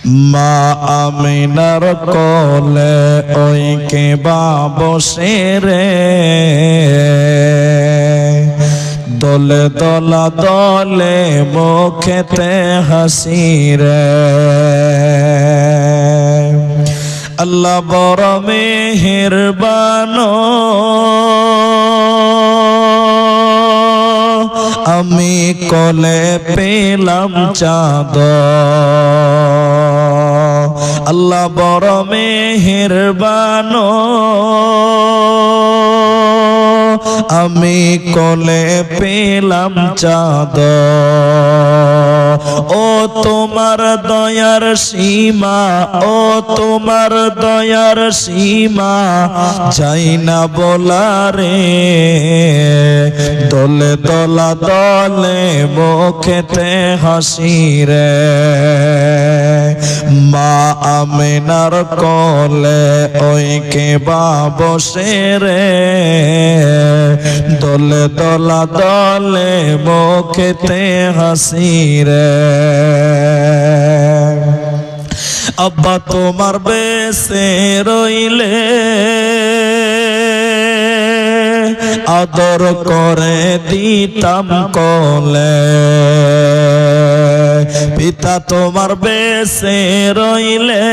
মা আমিনার কোলে ওই কে বসে রে, দলে দলা দলে মুখেতে হাসি রে। আল্লাহ বড় মেহেরবান, আমি কোলে পেলাম চাঁদ। আল্লাহ বড় মেহেরবান, আমি কোলে পেলাম চাঁদ। ও তোমার দয়ার সীমা, ও তোমার দয়ার সীমা যাই না বলা রে, দলে দলা দলে মুখেতে হাসি রে। মা আমিনার কোলে ওই কে বসে রে, দলে দলা দলে মুখেতে হাসি রে। আব্বা তোমার বেশে রইলে আদর করে দিতাম কোলে, পিতা তোমার বেশে রইলে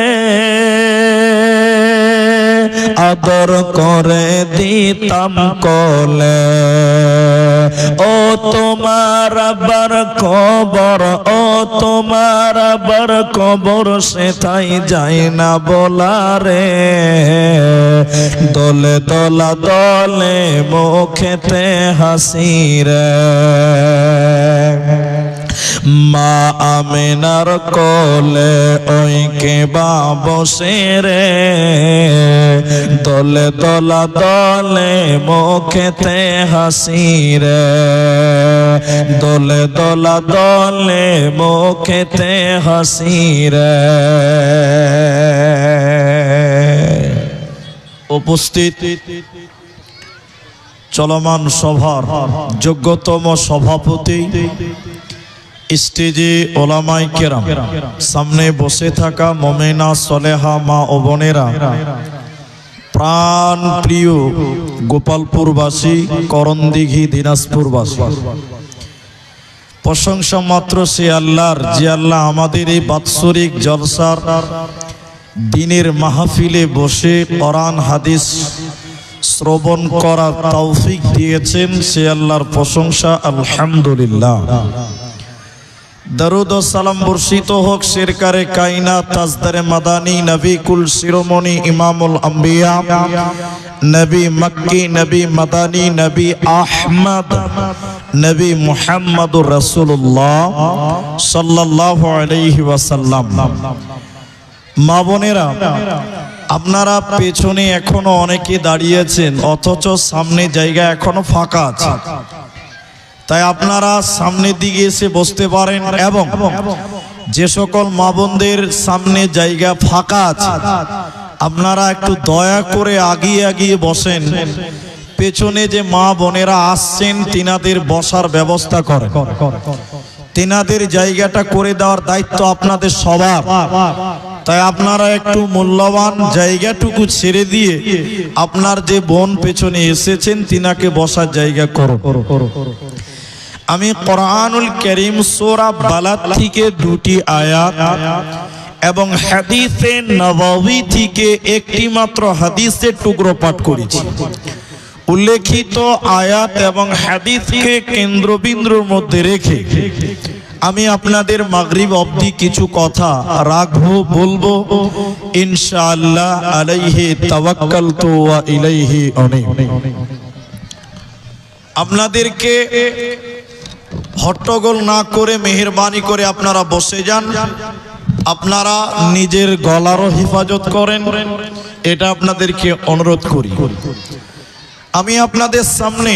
আদর করে দিতাম কোলে। ও তোমার আবার কবর, ও তোমার আবার কবর সেটাই যায় না বলা রে, দলে দলা দলে মুখেতে হাসি রে। মা আমিনার কোলে ওই কে বসে রে, দলে দলা দলে মুখেতে হাসি রে, দলে দলা দলে মুখেতে হাসি রে। উপস্থিত চলমান সভার যোগ্যতম সভাপতি, স্টেজে ওলামায়ে কেরাম, সামনে বসে থাকা মুমিনা সলেহা মা ও বোনেরা, প্রাণ প্রিয় গোপালপুরবাসী, করণদিঘি দিনাজপুরবাসী, প্রশংসা মাত্র সে আল্লাহর যে আল্লাহ আমাদের এই বাৎসরিক জলসার দিনের মাহফিলে বসে কোরআন হাদিস শ্রবণ করার তৌফিক দিয়েছেন। সে আল্লাহর প্রশংসা আলহামদুলিল্লাহ। দরুদ ও সালাম বর্ষিত হোক সরকারে কায়নাত তাজদারে মাদানী নবী কুল শিরোমণি ইমামুল আম্বিয়া নবী মক্কি নবী মাদানী নবী আহমদ নবী মুহাম্মদুর রাসূলুল্লাহ সাল্লাল্লাহু আলাইহি ওয়াসাল্লাম। মা বোনেরা, আপনারা পেছনে এখনো অনেকে দাঁড়িয়েছেন, অথচ সামনে জায়গা এখনো ফাঁকা আছে। তাই আপনারা সামনের দিকে এসে বসতে পারেন, এবং যে সকল মা বোনদের সামনে জায়গা ফাঁকা আছে আপনারা একটু দয়া করে আগিয়ে আগিয়ে বসেন। পেছনে যে মা বোনেরা আসছেন তিনাদের বসার ব্যবস্থা করেন, তিনাদের জায়গাটা করে দেওয়ার দায়িত্ব আপনাদের সবার। তাই আপনারা একটু মূল্যবান জায়গাটুকু ছেড়ে দিয়ে আপনার যে বোন পেছনে এসেছেন তিনাকে বসার জায়গা করো। আমি কোরআনুল কারীম সূরা বালাদ থেকে দুটি আয়াত এবং হাদিসে নববী থেকে একটি মাত্র হাদিসের টুকরো পাঠ করেছি। উল্লেখিত আয়াত এবং হাদিসকে কেন্দ্রবিন্দুর মধ্যে রেখে আমি আপনাদের মাগরিব অবধি কিছু কথা রাখবো, বলবো ইনশাআল্লাহ। আলাইহি তাওয়াক্কালতু ওয়া ইলাইহি উনীব। আপনাদেরকে হট্টগোল না করে মেহেরবানি করে আপনারা বসে যান। আপনারা নিজের গলারও হেফাজত করেন, এটা আপনাদেরকে অনুরোধ করি। আমি আপনাদের সামনে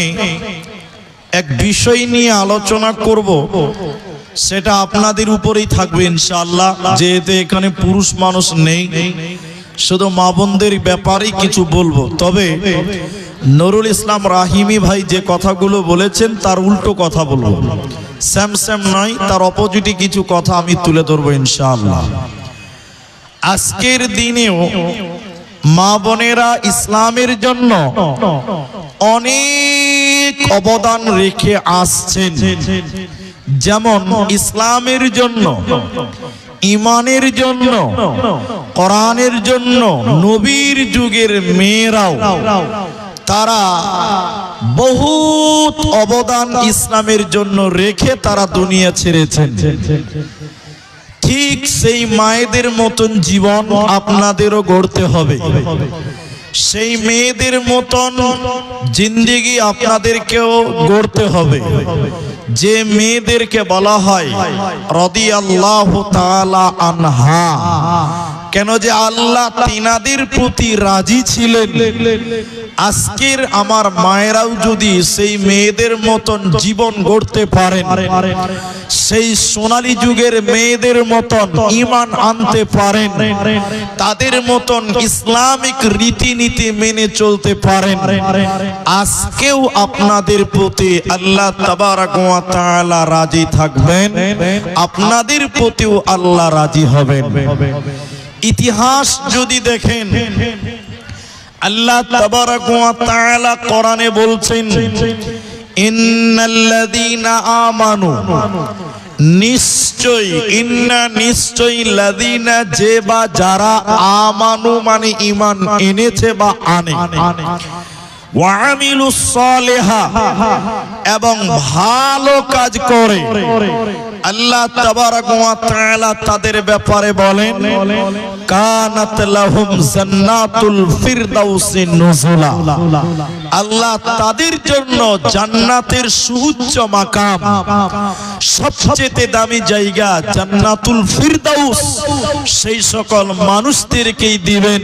এক বিষয় নিয়ে আলোচনা করব, সেটা আপনাদের উপরেই থাকবে ইনশাআল্লাহ। যেহেতু এখানে পুরুষ মানুষ নেই, শুধু মা বোনদের ব্যাপারেই কিছু বলবো। তবে নুরুল ইসলাম রাহিমি ভাই যে কথাগুলো বলেছেন তার উল্টো কথা বলবো, স্যাম নয়, তার অপোজিটে কিছু কথা আমি তুলে ধরবো ইনশাআল্লাহ। আজকের দিনেও মা বোনেরা ইসলামের জন্য অনেক অবদান রেখে আসছেন। যেমন ইসলামের জন্য, ইমানের জন্য, কোরআনের জন্য নবীর যুগের মেয়েরাও তারা বহুত অবদান ইসলামের জন্য রেখে তারা দুনিয়া ছেড়েছেন। ঠিক সেই মায়েদের মতন জীবন আপনাদেরও গড়তে হবে, সেই মেয়েদের মতন জিন্দেগি আপনাদেরকেও গড়তে হবে, যে মেয়েদেরকে বলা হয় রাদিয়াল্লাহু তাআলা আনহা। কেন যে আল্লাহ তিনাদের প্রতি রাজি ছিলেন। আজকের আমার মায়েরাও যদি সেই মেয়েদের মতন জীবন গড়তে পারেন, সেই সোনালী যুগের মেয়েদের মতন ঈমান আনতে পারেন, তাদের মতন ইসলামিক রীতিনীতি মেনে চলতে পারেন, আজকেও আপনাদের প্রতি আল্লাহ তাবারাক ওয়া তাআলা রাজি থাকবেন, আপনাদের প্রতিও আল্লাহ রাজি হবেন। ইতিহাস যদি দেখেন, আল্লাহ তাবারাক ওয়া তাআলা কোরআনে বলছেন, ইন্নাল্লাযীনা আমানু, নিশ্চয়, ইন্না নিশ্চয়, লাযীনা যে বা যারা, আমানু মানে ঈমান এনেছে বা আনে, ওয়া আমিলুস সালিহাত এবং ভালো কাজ করে, আল্লাহ তাবারাক ওয়া তাআলা তাদের ব্যাপারে বলেন, কানাত লাহুম জান্নাতুল ফিরদাউসি নুজুলা, আল্লাহ তাদের জন্য জান্নাতের সুউচ্চ মাকাম, সবচেয়ে দামি জায়গা জান্নাতুল ফিরদাউস সেই সকল মানুষদেরকেই দিবেন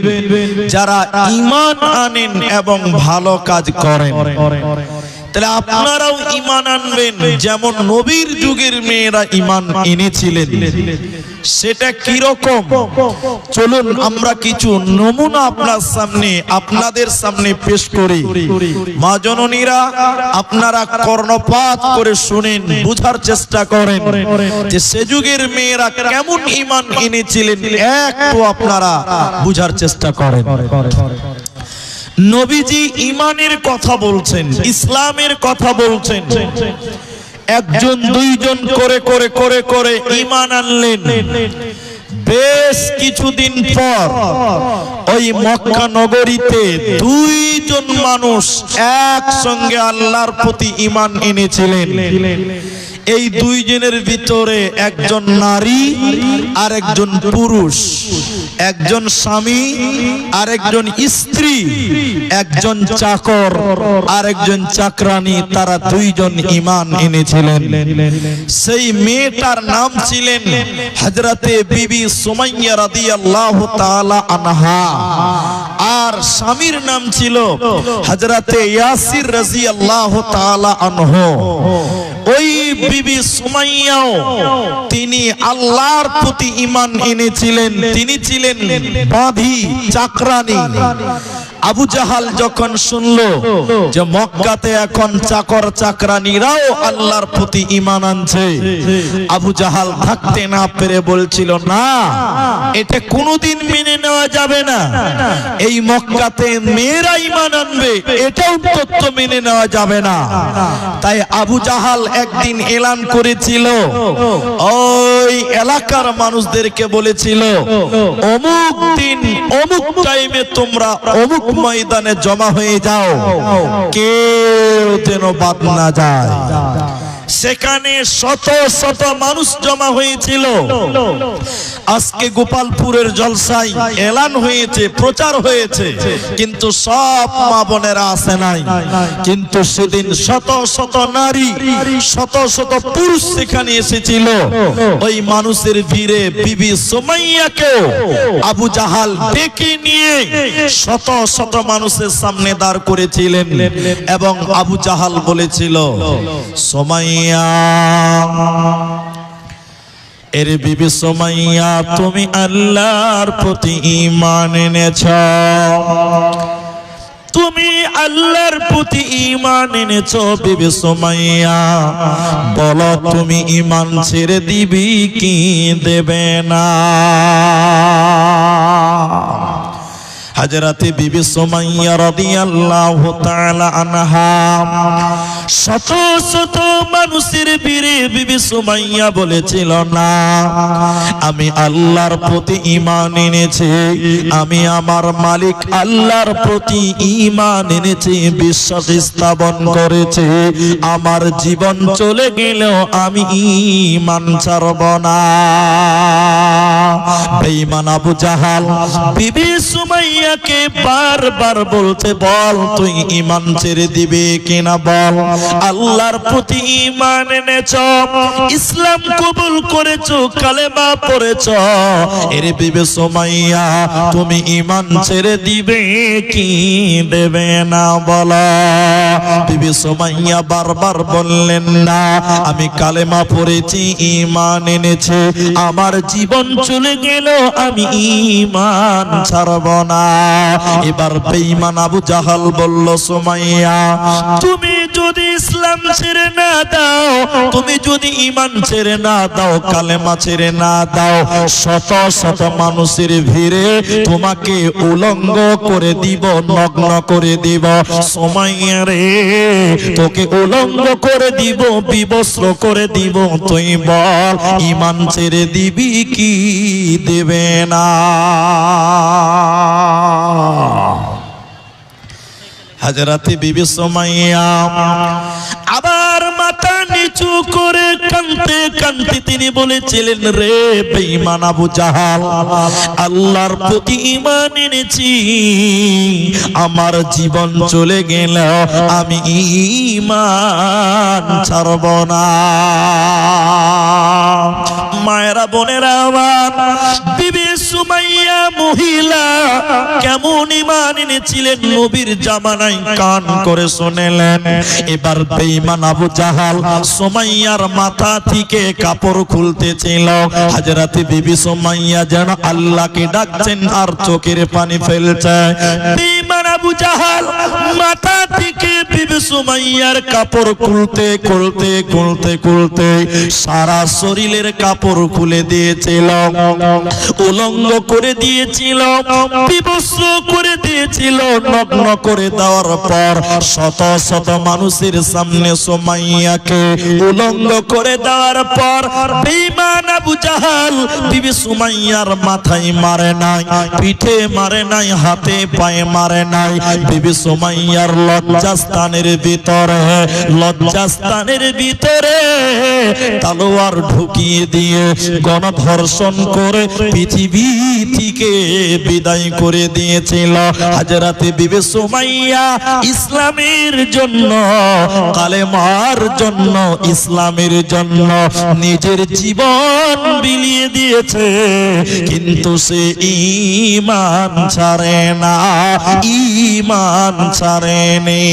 যারা ঈমান আনেন এবং ভালো কাজ করেন। তাহলে আপনারাও ঈমান আনবেন যেমন নবীর যুগের মেয়েরা ঈমান এনেছিলেন। সেটা কি রকম? চলুন আমরা কিছু নমুনা আপনাদের সামনে পেশ করি। মা জননীরা, আপনারা কর্ণপাত করে শুনেন, বুঝার চেষ্টা করেন যে সে যুগের মেয়েরা কেমন ঈমান এনেছিলেন, একটু আপনারা বুঝার চেষ্টা করেন। নবীজি ঈমানের কথা বলছেন, ইসলামের কথা বলছেন। একজন দুইজন করে করে করে করে ঈমান আনলেন। বেশ কিছুদিন পর ওই মক্কা নগরীতে দুইজন মানুষ একসঙ্গে আল্লাহর প্রতি ঈমান এনেছিলেন। এই দুইজনের ভিতরে একজন নারী আর একজন পুরুষ, একজন স্বামী আর একজন স্ত্রী, একজন চাকর আর একজন চাকরানী, তারা দুইজন ঈমান এনেছিলেন। সেই মেয়েটার নাম ছিলেন হযরতে বিবি সুমাইয়া রাদিয়াল্লাহু তাআলা আনহা, আর স্বামীর নাম ছিল হযরতে ইয়াসির রাদিয়াল্লাহু তাআলা আনহু। ওই বিবি সুমাইয়াও তিনি আল্লাহর প্রতি ঈমান এনেছিলেন। তিনি ছিলেন বাঁধি, চাকরানী। আবু জাহাল যখন শুনলো যে মক্কাতে এখন চাকর চাকরানীরাও আল্লাহর প্রতি ঈমান আনছে, আবু জাহাল থাকতে না পেরে বলছিল, না, এটা কোনোদিন মেনে নেওয়া যাবে না। এই মক্কাতে মেয়েরা ঈমান আনবে, এটাও তত্ত্ব মেনে নেওয়া যাবে না। তাই আবু জাহাল একদিন এলান করেছিল, ওই এলাকার মানুষদেরকে বলেছিল, অমুক দিন অমুক টাইমে তোমরা অমুক ময়দানে জমা হয়ে যাও, কেউ যেন বাদ না যায়। সেখানে শত শত মানুষ জমা হয়েছিল। আজকে গোপালপুরের জলসায় এলান হয়েছে, প্রচার হয়েছে, কিন্তু সব মা বোনেরা আসে নাই। কিন্তু সেদিন শত শত নারী, শত শত পুরুষ সেখানে এসেছিল। ওই মানুষের ভিড়ে বিবি সুমাইয়াকে আবু জাহাল ডেকে নিয়ে শত শত মানুষের সামনে দাঁড় করেছিলেন এবং আবু জাহাল বলেছিল, সুমাইয়া, এর বিবি সুমাইয়া, তুমি আল্লাহর প্রতি ঈমান এনেছ, তুমি আল্লাহর প্রতি ঈমান এনেছ। বিবি সুমাইয়া, বলো তুমি ঈমান ছেড়ে দিবি কি দেবে না? হযরতে বিবি সুমাইয়া রাদিয়াল্লাহু তাআলা আনহা শত শত মানুষের ভিড়ে বিবি সুমাইয়া বলেছিল, না আমি আল্লাহর প্রতি ঈমান এনেছি, আমি আমার মালিক আল্লাহর প্রতি ঈমান এনেছি, বিশ্বাস স্থাপন করেছি, আমার জীবন চলে গেলেও আমি ঈমান ছাড়ব না। বেঈমান আবু জাহাল বিবি সুমাইয়াকে বারবার বলতে, বল তুই ঈমান ছেড়ে দিবে কিনা বল, আল্লাহর প্রতি ঈমান এনেছ, ইসলাম কবুল করেছো, কালেমা পড়েছো, এর বিবি সুমাইয়া তুমি ঈমান ছেড়ে দিবে কি দেবে না বলো। বিবি সুমাইয়া বারবার বললেন, না আমি কালেমা পড়েছি, ঈমান এনেছি, আমার জীবন চলে গেল আমি ঈমান ছাড়ব না। এবার বেঈমান আবু জাহাল বলল, সুমাইয়া তুমি যদি ইসলাম ছেড়ে না দাও, তুমি যদি ঈমান ছেড়ে না দাও, কালেমা ছেড়ে না দাও, শত শত মানুষের ভিড়ে তোমাকে উলঙ্গ করে দিব, নগ্ন করে দিব। সুমাইয়া রে তোকে উলঙ্গ করে দিব, বিবস্ত্র করে দিব, তুই বল ঈমান ছেড়ে দিবি কি দেবে না। হযরতে বিবি সুমাইয়া আবার মাথা নিচু করে কাঁদতে কাঁদতে তিনি বলেছিলেন, রে বেঈমান আবু জাহাল, আল্লাহর প্রতি ঈমান এনেছি, আমার জীবন চলে গেল আমি ঈমান ছাড়ব না। মায়েরা বোনেরা আমার, বিবি সুমাইয়া মহিলা কেমন ঈমান এনেছিলেন নবীর জামানায় কান করে শুনলেন। এবার বেঈমান আবু জাহাল সুমাইয়ার মাথা থেকে কাপড় খুলতেছিল। হযরতে বিবি সুমাইয়া যেন আল্লাহকে ডাকছেন আর চোখের পানি ফেলছে। বেঈমান আবু জাহাল মাথা থেকে বিবি সুমাইয়ার কাপড় খুলতে খুলতে খুলতে খুলতে সারা শরীরের কাপড় খুলে দিয়েছিল, উলঙ্গ করে দিয়েছিল, বিবস্ত্র করে দিয়েছিল। নগ্ন করে দেওয়ার পর শত শত মানুষের সামনে সুমাইয়াকে উলঙ্গ করে দেওয়ার পর বেঈমান আবু জাহাল বিবি সুমাইয়ার মাথায় মারে নাই, পিঠে মারে নাই, হাতে পায়ে মারে নাই। বিবি সুমাইয়ার লজ্জাস্থানের ভিতরে তলোয়ার ঢুকিয়ে দিয়ে গণধর্ষণ করে পৃথিবী থেকে বিদায় করে দিয়েছিল। হযরতে বিবি সুমাইয়া ইসলামের জন্য, কালেমার জন্য, ইসলামের জন্য নিজের জীবন বিলিয়ে দিয়েছে, কিন্তু সে ঈমান ছাড়ে না, ঈমান ছাড়েনি।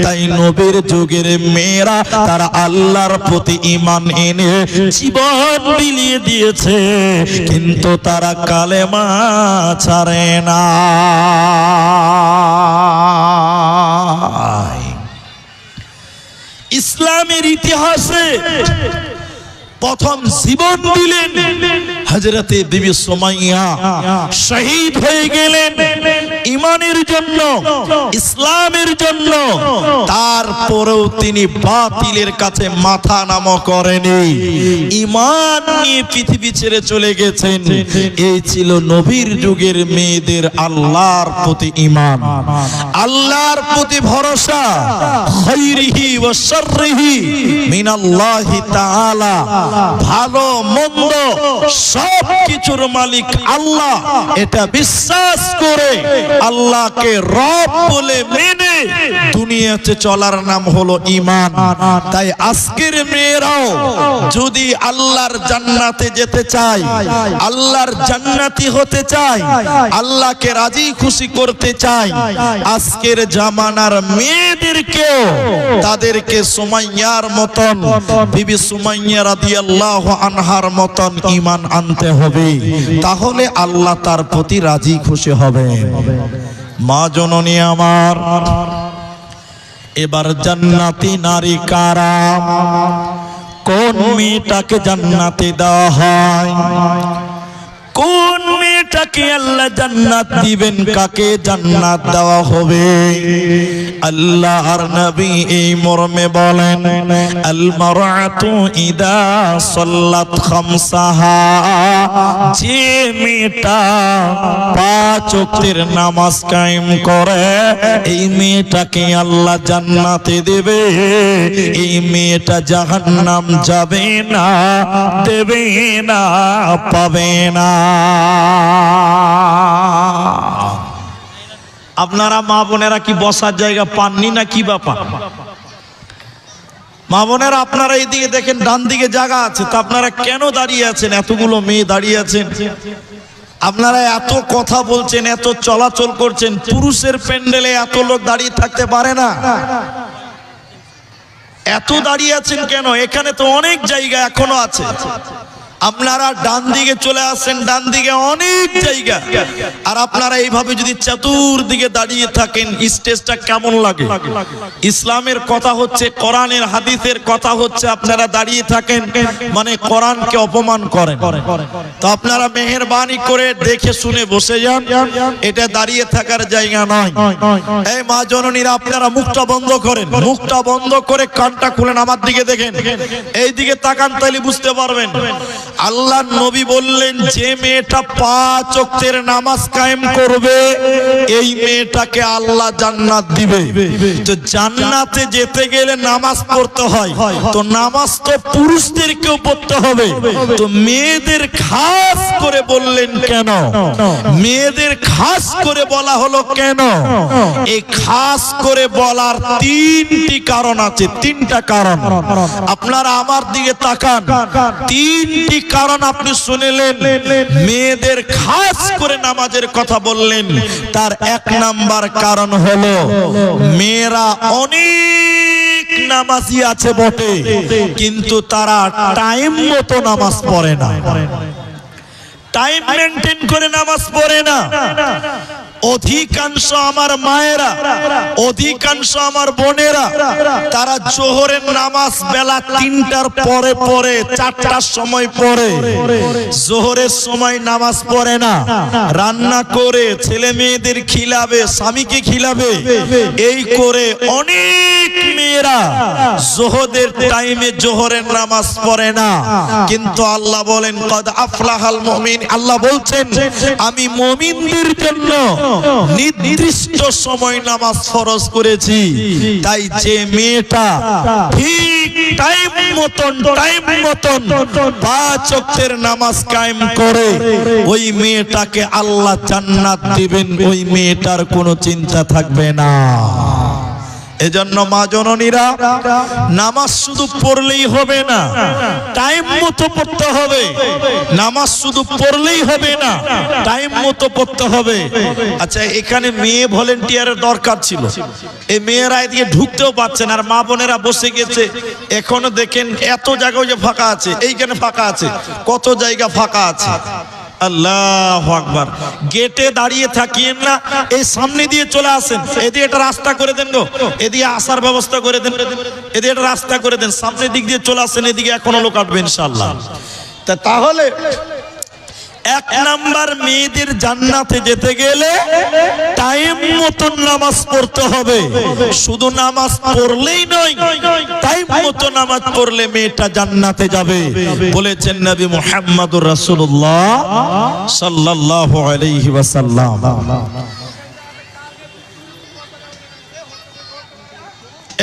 তাই নবীর যুগের মেয়েরা তারা আল্লাহর প্রতি ঈমান এনে জীবন বিলিয়ে দিয়েছে, কিন্তু তারা কালেমা ছাড়ে না। ইসলামের ইতিহাসে প্রথম জীবন দিলেন হযরতে বিবি সুমাইয়া, শহীদ হয়ে গেলেন ঈমানের জন্য, ইসলামের জন্য। তারপরেও তিনি বাতিলের কাছে মাথা নত করেনি, ঈমান নিয়ে পৃথিবী ছেড়ে চলে গেছেন। এই ছিল নবীর যুগের মেয়েদের আল্লাহর প্রতি ঈমান, আল্লাহর প্রতি ভরসা। খায়রিহি ওয়া শাররিহি মিনাল্লাহি তাআলা, ভালো মন্দ সব কিছুর মালিক আল্লাহ, এটা বিশ্বাস করে আল্লাহকে রব বলে মেনে দুনিয়াতে চলার নাম হলো ঈমান। তাই আজকের মেয়েরাও যদি আল্লাহর জান্নাতে যেতে চায়, আল্লাহর জান্নাতি হতে চায়, আল্লাহকে রাজি খুশি করতে চায়, আজকের জামানার মেয়েদেরকেও তাদেরকে সুমাইয়ার মতন, বিবি সুমাইয়া রাদিয়াল্লাহু আনহার মতন ঈমান আনতে হবে, তাহলে আল্লাহ তার প্রতি রাজি খুশি হবে। মা জননী আমার, এবার জান্নাতি নারী কারা? কোন মেয়েটাকে জান্নাতে দেওয়া হয়? কোন মেয়েটা মেয়েটাকে আল্লাহ জান্নাত দিবেন। কাকে জান্নাত দেওয়া হবে? আল্লাহর নবী এই মর্মে বলেন, আল মারআতু ইদা সাল্লাত খামসাহা, যে মেয়েটা 5 ওয়াক্তের নামাজ কায়েম করে এই মেয়েটাকে আল্লাহ জান্নাতে দেবে। এই মেয়েটা জাহান্নাম যাবে না, দেবে না, পাবে না। আপনারা মা বোনেরা কি বসার জায়গা পাননি না কি ব্যাপার? মা বোনেরা আপনারা এইদিকে দেখেন, ডান দিকে জায়গা আছে, তো আপনারা কেন দাঁড়িয়ে আছেন? এতগুলো মেয়ে দাঁড়িয়ে আছেন, আপনারা এত কথা বলছেন, এত চলাচল করছেন, পুরুষের প্যান্ডেলে এত লোক দাঁড়িয়ে থাকতে পারে না। এত দাঁড়িয়ে আছেন কেন? এখানে তো অনেক জায়গা এখনো আছে। আপনারা ডান দিকে চলে আসেন, ডান দিকে অনেক জায়গা। আর আপনারা এইভাবে যদি চতুর্দিকে দাঁড়িয়ে থাকেন, স্টেজটা কেমন লাগে? ইসলামের কথা হচ্ছে, কোরআনের হাদিসের কথা হচ্ছে, আপনারা দাঁড়িয়ে থাকেন মানে কোরআনকে অপমান করেন। তো আপনারা মেহেরবানি করে দেখে শুনে বসে যান, এটা দাঁড়িয়ে থাকার জায়গা নয়। এই মা জননীরা, আপনারা মুখটা বন্ধ করেন, মুখটা বন্ধ করে কানটা খুলেন, আমার দিকে দেখেন, এই দিকে তাকান, তাইলে বুঝতে পারবেন। আল্লাহ নবী বললেন, যে মেয়েটা 5 ওয়াক্তের নামাজ কায়েম করবে এই মেয়েটাকে আল্লাহ জান্নাত দিবে। তো জান্নাতে যেতে গেলে নামাজ পড়তে হয়, তো নামাজ তো পুরুষদেরকেও পড়তে হবে। তো মেয়েদের খাস করে বললেন কেন? মেয়েদের খাস করে বলা হলো কেন? এই খাস করে বলার 3টি কারণ আছে, 3টা কারণ। আপনারা আমার দিকে তাকান, 3টি কারণ আপনি শুনলেন। মেয়েদের খাস করে নামাজের কথা বললেন, তার 1 নাম্বার কারণ হলো মেয়েরা অনেক নামাজি আছে বটে, কিন্তু তারা টাইম মতো নামাজ পড়ে না, টাইম মেনটেন করে নামাজ পড়ে না। অধিকাংশ আমার মায়েরা, অধিকাংশ আমার বোনেরা, তারা জোহরের নামাজ বেলা 3টার পরে পড়ে, 4টার সময় পড়ে। জোহরের সময় নামাজ পড়ে না, রান্না করে ছেলে মেয়েদের খিলাবে, স্বামীকে খিলাবে, এই করে অনেক মেয়েরা জোহরের টাইমে জোহরের নামাজ পড়ে না। কিন্তু আল্লাহ বলেন, কদ আফলাহাল মুমিন, আল্লাহ বলছেন আমি মুমিনদের জন্য নির্দিষ্ট সময় নামাজ ফরজ করেছি। তাই যে মেয়েটা ঠিক টাইম মতন 5 ওয়াক্তের নামাজ কায়েম করে ওই মেয়েটাকে আল্লাহ জান্নাত দিবেন, ওই মেয়েটার কোনো চিন্তা থাকবে না। এজন্য মা জননীরা, নামাজ শুধু পড়লেই হবে না, টাইম মতো পড়তে হবে। নামাজ শুধু পড়লেই হবে না, টাইম মতো পড়তে হবে। আচ্ছা, এখানে মেয়ে ভলেন্টিয়ারের দরকার ছিল, এই মেয়েরা এদিকে ঢুকতেও পারছে না, আর মা বোনেরা বসে গেছে। এখনো দেখেন এত জায়গায় যে ফাঁকা আছে, এইখানে ফাঁকা আছে, কত জায়গা ফাঁকা আছে। আল্লাহু আকবার। গেটে দাঁড়িয়ে থাকিয়েন না, এই সামনে দিয়ে চলে আসেন, এদিকে একটা রাস্তা করে দেন গো, এদিকে আসার ব্যবস্থা করে দেন, এদিকে একটা রাস্তা করে দেন, সামনের দিক দিয়ে চলে আসেন, এদিকে এখনো লোক আসবে ইনশাআল্লাহ। তাহলে 1 নাম্বার, মেয়েদের জান্নাতে যেতে গেলে টাইম মতন নামাজ পড়তে হবে। শুধু নামাজ পড়লেই নয়, টাইম মতো নামাজ পড়লে মেয়েটা জান্নাতে যাবে, বলেছেন নবী মুহাম্মদুর রাসূলুল্লাহ সাল্লাল্লাহু আলাইহি ওয়াসাল্লাম।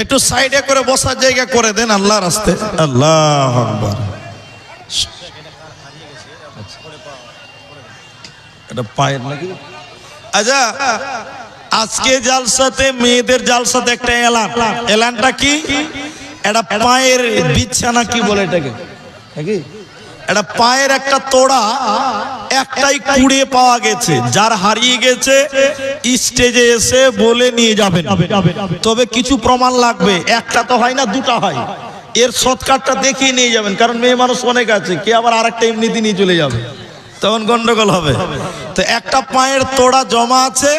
একটু সাইডে করে বসার জায়গা করে দেন আল্লাহর রাস্তায়। আল্লাহু আকবার। পায়ের নাকি? আচ্ছা, আজকে জালসাতে, মেয়েদের জালসাতে একটা এলানটা কি? এটা পায়ের বিছানা, কি বলে এটাকে? এটা পায়ের একটা তোড়া, একটাই কুড়ে পাওয়া গেছে। যার হারিয়ে গেছে স্টেজে এসে বলে নিয়ে যাবেন, তবে কিছু প্রমাণ লাগবে। একটা তো হয় না, 2টা হয়। এর শর্টকাটটা দেখিয়ে নিয়ে যাবেন, কারণ মেয়ে মানুষ অনেক আছে, কে আবার আরেকটা এমনিতে নিয়ে চলে যাবে। তখন গন্ডগোল হবে। তো একটা পায়ের তোড়া জমা আছে,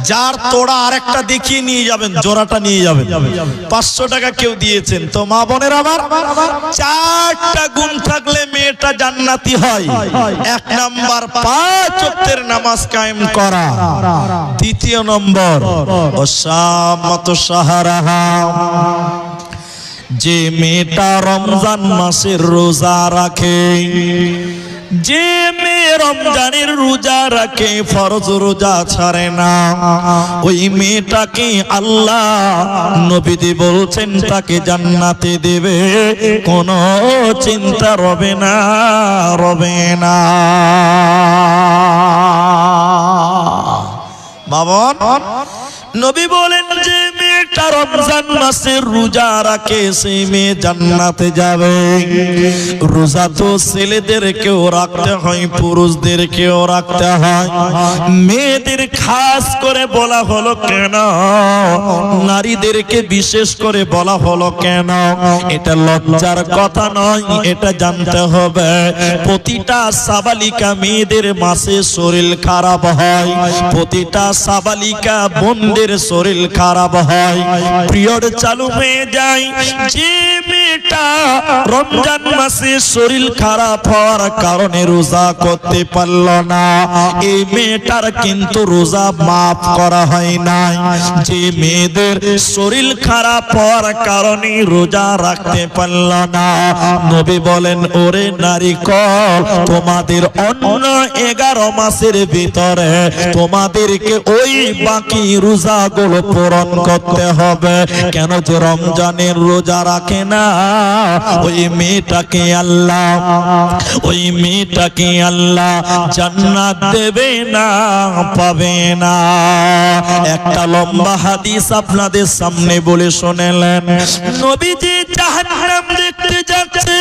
যার তোড়া আরেকটা দেখিয়ে নিয়ে যাবেন, জোড়াটা নিয়ে যাবেন। 500 টাকা কেউ দিয়েছেন। তো মা বোনের আমার, 4টা গুণ থাকলে মেয়েটা জান্নাতি হয়। 1 নাম্বার 5 ওয়াক্তের নামাজ কায়েম করা। 2 নম্বর ওয়াসামাত শাহরাহা, যে মেয়েটা রমজান মাসের রোজা রাখে, যে মেয়ে রমজানের রোজা রাখে, ফরজ রোজা ছাড়ে না, ওই মেয়েটাকে আল্লাহ নবীজি বলছেন তাকে জান্নাতে দেবে, কোনো চিন্তা রবে না, রবে না। বাবন নবী বলেন যে মেয়েটা রমজান মাসের রোজা রাখে, সেই মেয়ে জান্নাতে যাবে। রোজা তো ছেলেদেরকেও রাখতে হয়, পুরুষদেরকেও রাখতে হয়। মেয়েদের খাস করে বলা হলো কেন, নারীদেরকে বিশেষ করে বলা হলো কেন? এটা লজ্জার কথা নয়, এটা জানতে হবে। প্রতিটা সাবালিকা মেয়েদের মাসে শরীর খারাপ হয়, প্রতিটা সাবালিকা বোনদের শরীর খারাপ হয়, পিরিয়ড চালু হয়ে যায়। যে মেয়েটা রমজান মাসে শরীর খারাপ হওয়ার কারণে রোজা করতে পারল না, এই মেয়েটার কিন্তু রোজা মাফ করা হয় নাই। যে মেয়েদের শরীর খারাপ হওয়ার কারণে রোজা রাখতে পারল না, নবী বলেন ওরে নারী কল, তোমাদের অন্য 11 মাসের ভিতরে তোমাদেরকে ওই বাকি রোজা গুলো পূরণ করতে হবে। কেন? যে রমজানের রোজা রাখে না, ওই মেয়েটাকে আল্লাহ জান্নাত দেবে না, পাবে না। একটা লম্বা হাদিস আপনাদের সামনে বলে শুনেলেন। নবীজি জাহান্নাম দেখতে যাচ্ছে,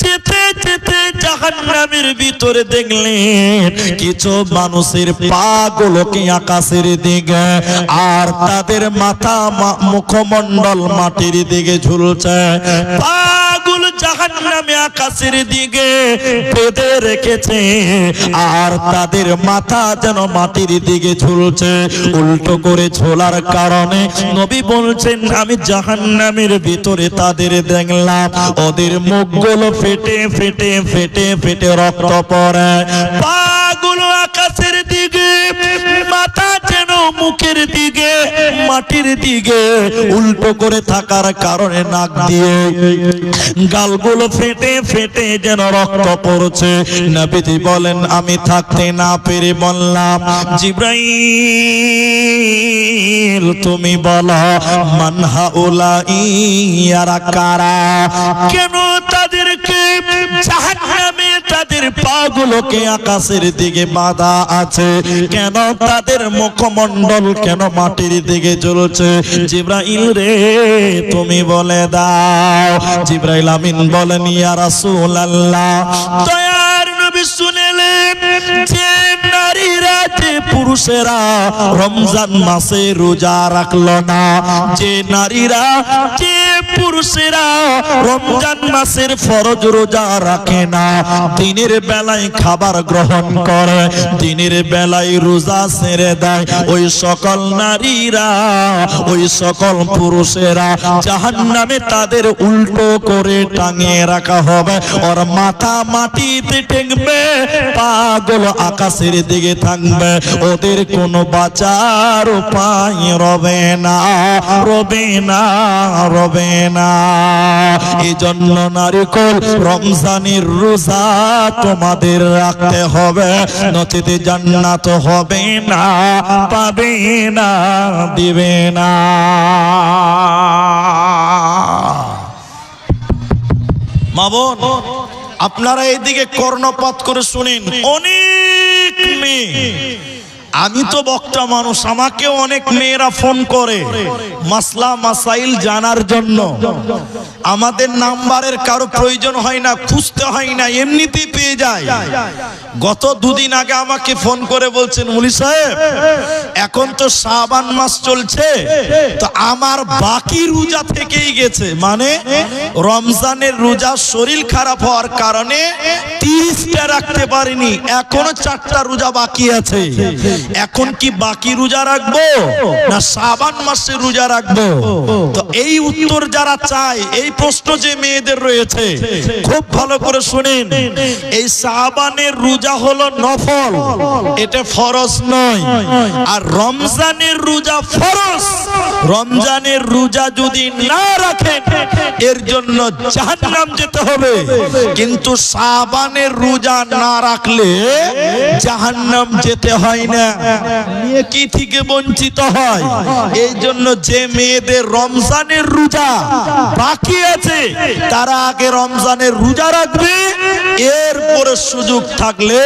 যেতে যেতে জাহান্নামের ভিতরে দেখলেন কিছু মানুষের পা গুলোকে আকাশের দিকে আর তাদের মাথা মুখমণ্ডল মাটির দিকে ঝুলছে। পাগুলো জাহান্নামে আকাশের দিকে বেঁধে রেখেছে আর তাদের মাথা যেন মাটির দিকে ঝুলছে। উল্টো করে ঝোলার কারণে নবী বলছেন আমি জাহান্নামের ভিতরে তাদের দেখলাম, ওদের মুখগুলো ফেটে ফেটে ফেটে ফেটে রক্ত পড়ে। পাগুলো আকাশের দিকে, মাথা যেন মুখের দিকে মাটির দিকে উল্টো করে থাকার কারণে নাক দিয়ে গালগুলো ফেটে ফেটে যেন রক্ত পড়ছে। নবীজি বলেন আমি থাকতে না পেরে বললাম জিবরাইল তুমি বলো মান হাউলাই ইয়ারা কারা, কেন তাদেরকে জাহান্নামে তাদের পাগুলোকে আকাশের দিকে বাঁধা আছে, কেন তাদের মুখমণ্ডল কেন মাটির দিকে জ্বলছে? জিবরাইল রে তুমি বলে দাও। জিবরাইল আমিন বলেন ইয়া রাসূলুল্লাহ, দয়ার নবী শুনেলেন যে নারীরা যে পুরুষেরা রমজান মাসে রোজা রাখলো না, যে নারীরা যে পুরুষেরা রমজান মাসের ফরজ রোজা রাখে না, দিনের বেলায় খাবার গ্রহণ করে, দিনের বেলায় রোজা ছেড়ে দেয়, ওই সকল নারীরা ওই সকল পুরুষেরা জাহান্নামে তাদের উল্টো করে টাঙিয়ে রাখা হবে। ওর মাথা মাটিতে ঠেকবে, পাগুলো আকাশের দিকে থাকবে, ওদের কোনো বাঁচার উপায় রবে না, রবে না, রবে না। এই জন্য নারীকুল রমজানের রোজা তোমাদের রাখতে হবে, নচেতে জান্নাত হবে না, পাবে না, দিবে না। মা বোন আপনারা এইদিকে কর্ণপাত করে শুনেন। অনেক মেয়ে, আমি তো বক্তা মানুষ, আমাকে অনেক মেয়েরা ফোন করে মাসলা মাসাইল জানার জন্য। আমাদের নাম্বারের কারো প্রয়োজন হয় না, খুঁজতে হয় না, এমনিতেই পেয়ে যায়। গত দুদিন আগে আমাকে ফোন করে বলছেন, মুলি সাহেব এখন তো শাবান মাস চলছে, তো আমার বাকি রোজা থেকেই গেছে, মানে রমজানের রোজা শরীর খারাপ হওয়ার কারণে 30টা রাখতে পারিনি, এখনো 4টা রোজা বাকি আছে। এখন কি বাকি রোজা রাখবো না শাবান মাসে রোজা রাখবো? তো এই উত্তর যারা চায়, এই প্রশ্ন যে মেয়েদের রয়েছে, খুব ভালো করে শুনেন। এই শাবানের রোজা হলো নফল, এটা ফরজ নয়। আর রমজানের রোজা ফরজ। রমজানের রোজা যদি না রাখেন এর জন্য জাহান্নাম যেতে হবে, কিন্তু শাবানের রোজা না রাখলে জাহান্নাম যেতে হয় না, নেকি থেকে বঞ্চিত হয়। এই জন্য যে মেয়েদের রমজানের রোজা বাকি আছে তারা আগে রমজানের রোজা রাখবে, এরপরে সুযোগ থাকলে,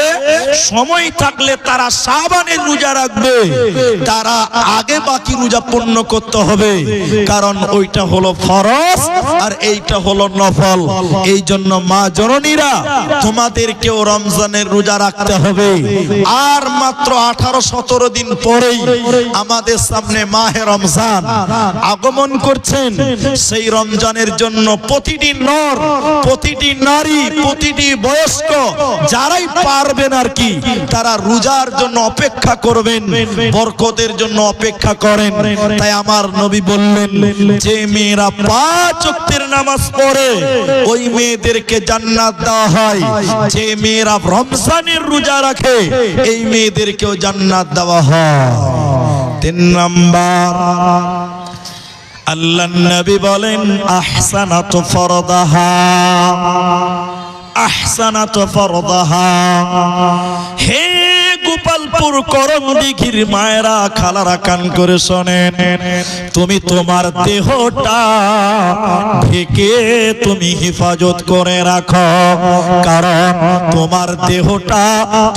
সময় থাকলে তারা শাবানের রোজা রাখবে। তারা আগে বাকি রোজা পূর্ণ করতে হবে, কারণ ওইটা হলো ফরজ আর এইটা হলো নফল। এই জন্য মা জননীরা, তোমাদেরকেও রমজানের রোজা রাখতে হবে। আর মাত্র 18-17 দিন পরেই আমাদের সামনে মাহে রমজান আগমন করছেন। সেই রমজানের জন্য প্রতিটি নর, প্রতিটি নারী, প্রতিটি বয়স্ক যারাই পারবেন আর কি, তারা রোজার জন্য অপেক্ষা করবেন, বরকতের জন্য অপেক্ষা করেন। তাই আমার নবী বললেন, যে মেয়েরা 5 ওয়াক্তের নামাজ পড়ে ওই মেয়েদেরকে জান্নাত দেওয়া হয়। যে মেয়েরা রমজানের রোজা রাখে এই মেয়েদেরকেও জান্নাত দেওয়া হয়। 3 নাম্বার, আল্লাহর নবী বলেন, আহসানাতু ফরদাহা, আহসানাতু ফরদাহা। হে গোপালপুর করমদিঘির মায়েরা, খালারা, কান করে শোনেন, তুমি তোমার দেহটা ঢেকে তুমি হেফাজত করে রাখো, কারণ তোমার দেহটা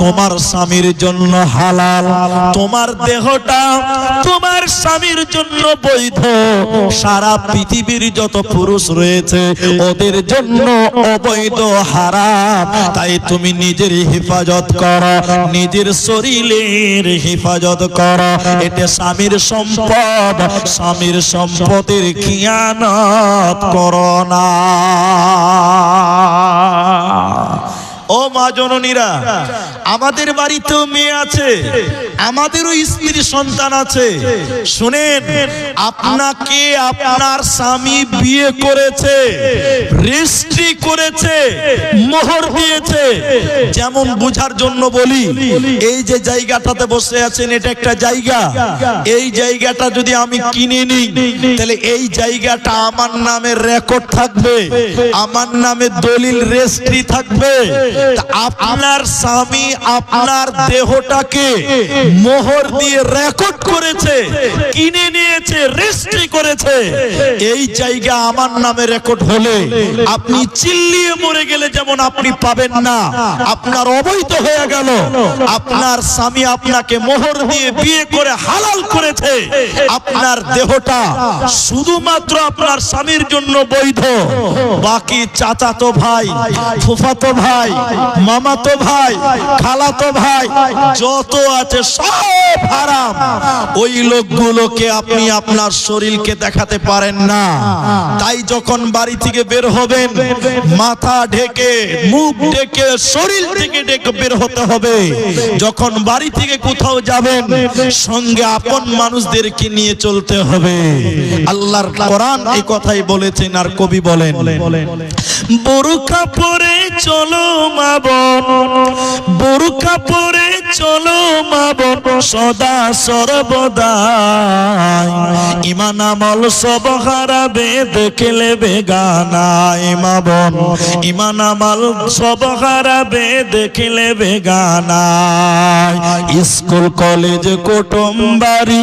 তোমার স্বামীর জন্য হালাল, তোমার দেহটা তোমার স্বামীর জন্য বৈধ। সারা পৃথিবীর যত পুরুষ রয়েছে ওদের জন্য অবৈধ, হারাম। তাই তুমি নিজের হেফাজত করো, নিজের শরীরের হেফাজত করো। এটা স্বামীর সম্পদ, স্বামীর সম্পদের খিয়ানত করো না। ও মা জননীরা, আমাদের বাড়িতেও মেয়ে আছে, আমাদেরও স্ত্রী সন্তান আছে। শুনেন, আপনাকে আপনার স্বামী বিয়ে করেছে, রেজিস্ট্রি করেছে, মোহর দিয়েছে। যেমন বুঝার জন্য বলি, এই যে জায়গাটাতে বসে আছেন এটা একটা জায়গা, এই জায়গাটা যদি আমি কিনে নিই তাহলে এই জায়গাটা আমার নামে রেকর্ড থাকবে, আমার নামে দলিল রেজিস্ট্রি থাকবে। আপনার স্বামী আপনার দেহটাকে মোহর দিয়ে রেকর্ড করেছে, কিনে নিয়েছে, রেজিস্ট্রি করেছে। এই জায়গা আমার নামে রেকর্ড হলে আপনি চিল্লিয়ে মরে গেলে যেমন আপনি পাবেন না, আপনার অবৈধ হয়ে গেল। আপনার স্বামী আপনাকে মোহর দিয়ে বিয়ে করে হালাল করেছে, আপনার দেহটা শুধুমাত্র আপনার স্বামীর জন্য বৈধ। বাকি চাচাতো ভাই, ফুফাতো ভাই, মামাতো ভাই, খালাতো ভাই যত আছে সব হারাম। ওই লোকগুলোকে আপনি আপনার শরীরকে দেখাতে পারেন না। তাই যখন বাড়ি থেকে বের হবেন, মাথা ঢেকে, মুখ ঢেকে, শরীর থেকে ঢেকে বের হতে হবে। যখন বাড়ি থেকে কোথাও যাবেন, সঙ্গে আপন মানুষদেরকে নিয়ে চলতে হবে। আল্লাহর কোরআন এই কথাই বলেছেন। আর কবি বলেন, বোরকা পরে চলো মা বোন, বোরকা পরে চলো মা বোন, সদা সর্বদা। ইমান আমল সব হারাবে দেখলে বেগানায় মা বোন, ইমান আমল সব হারাবে দেখলে বেগানায়। স্কুল কলেজ কুটুম বাড়ি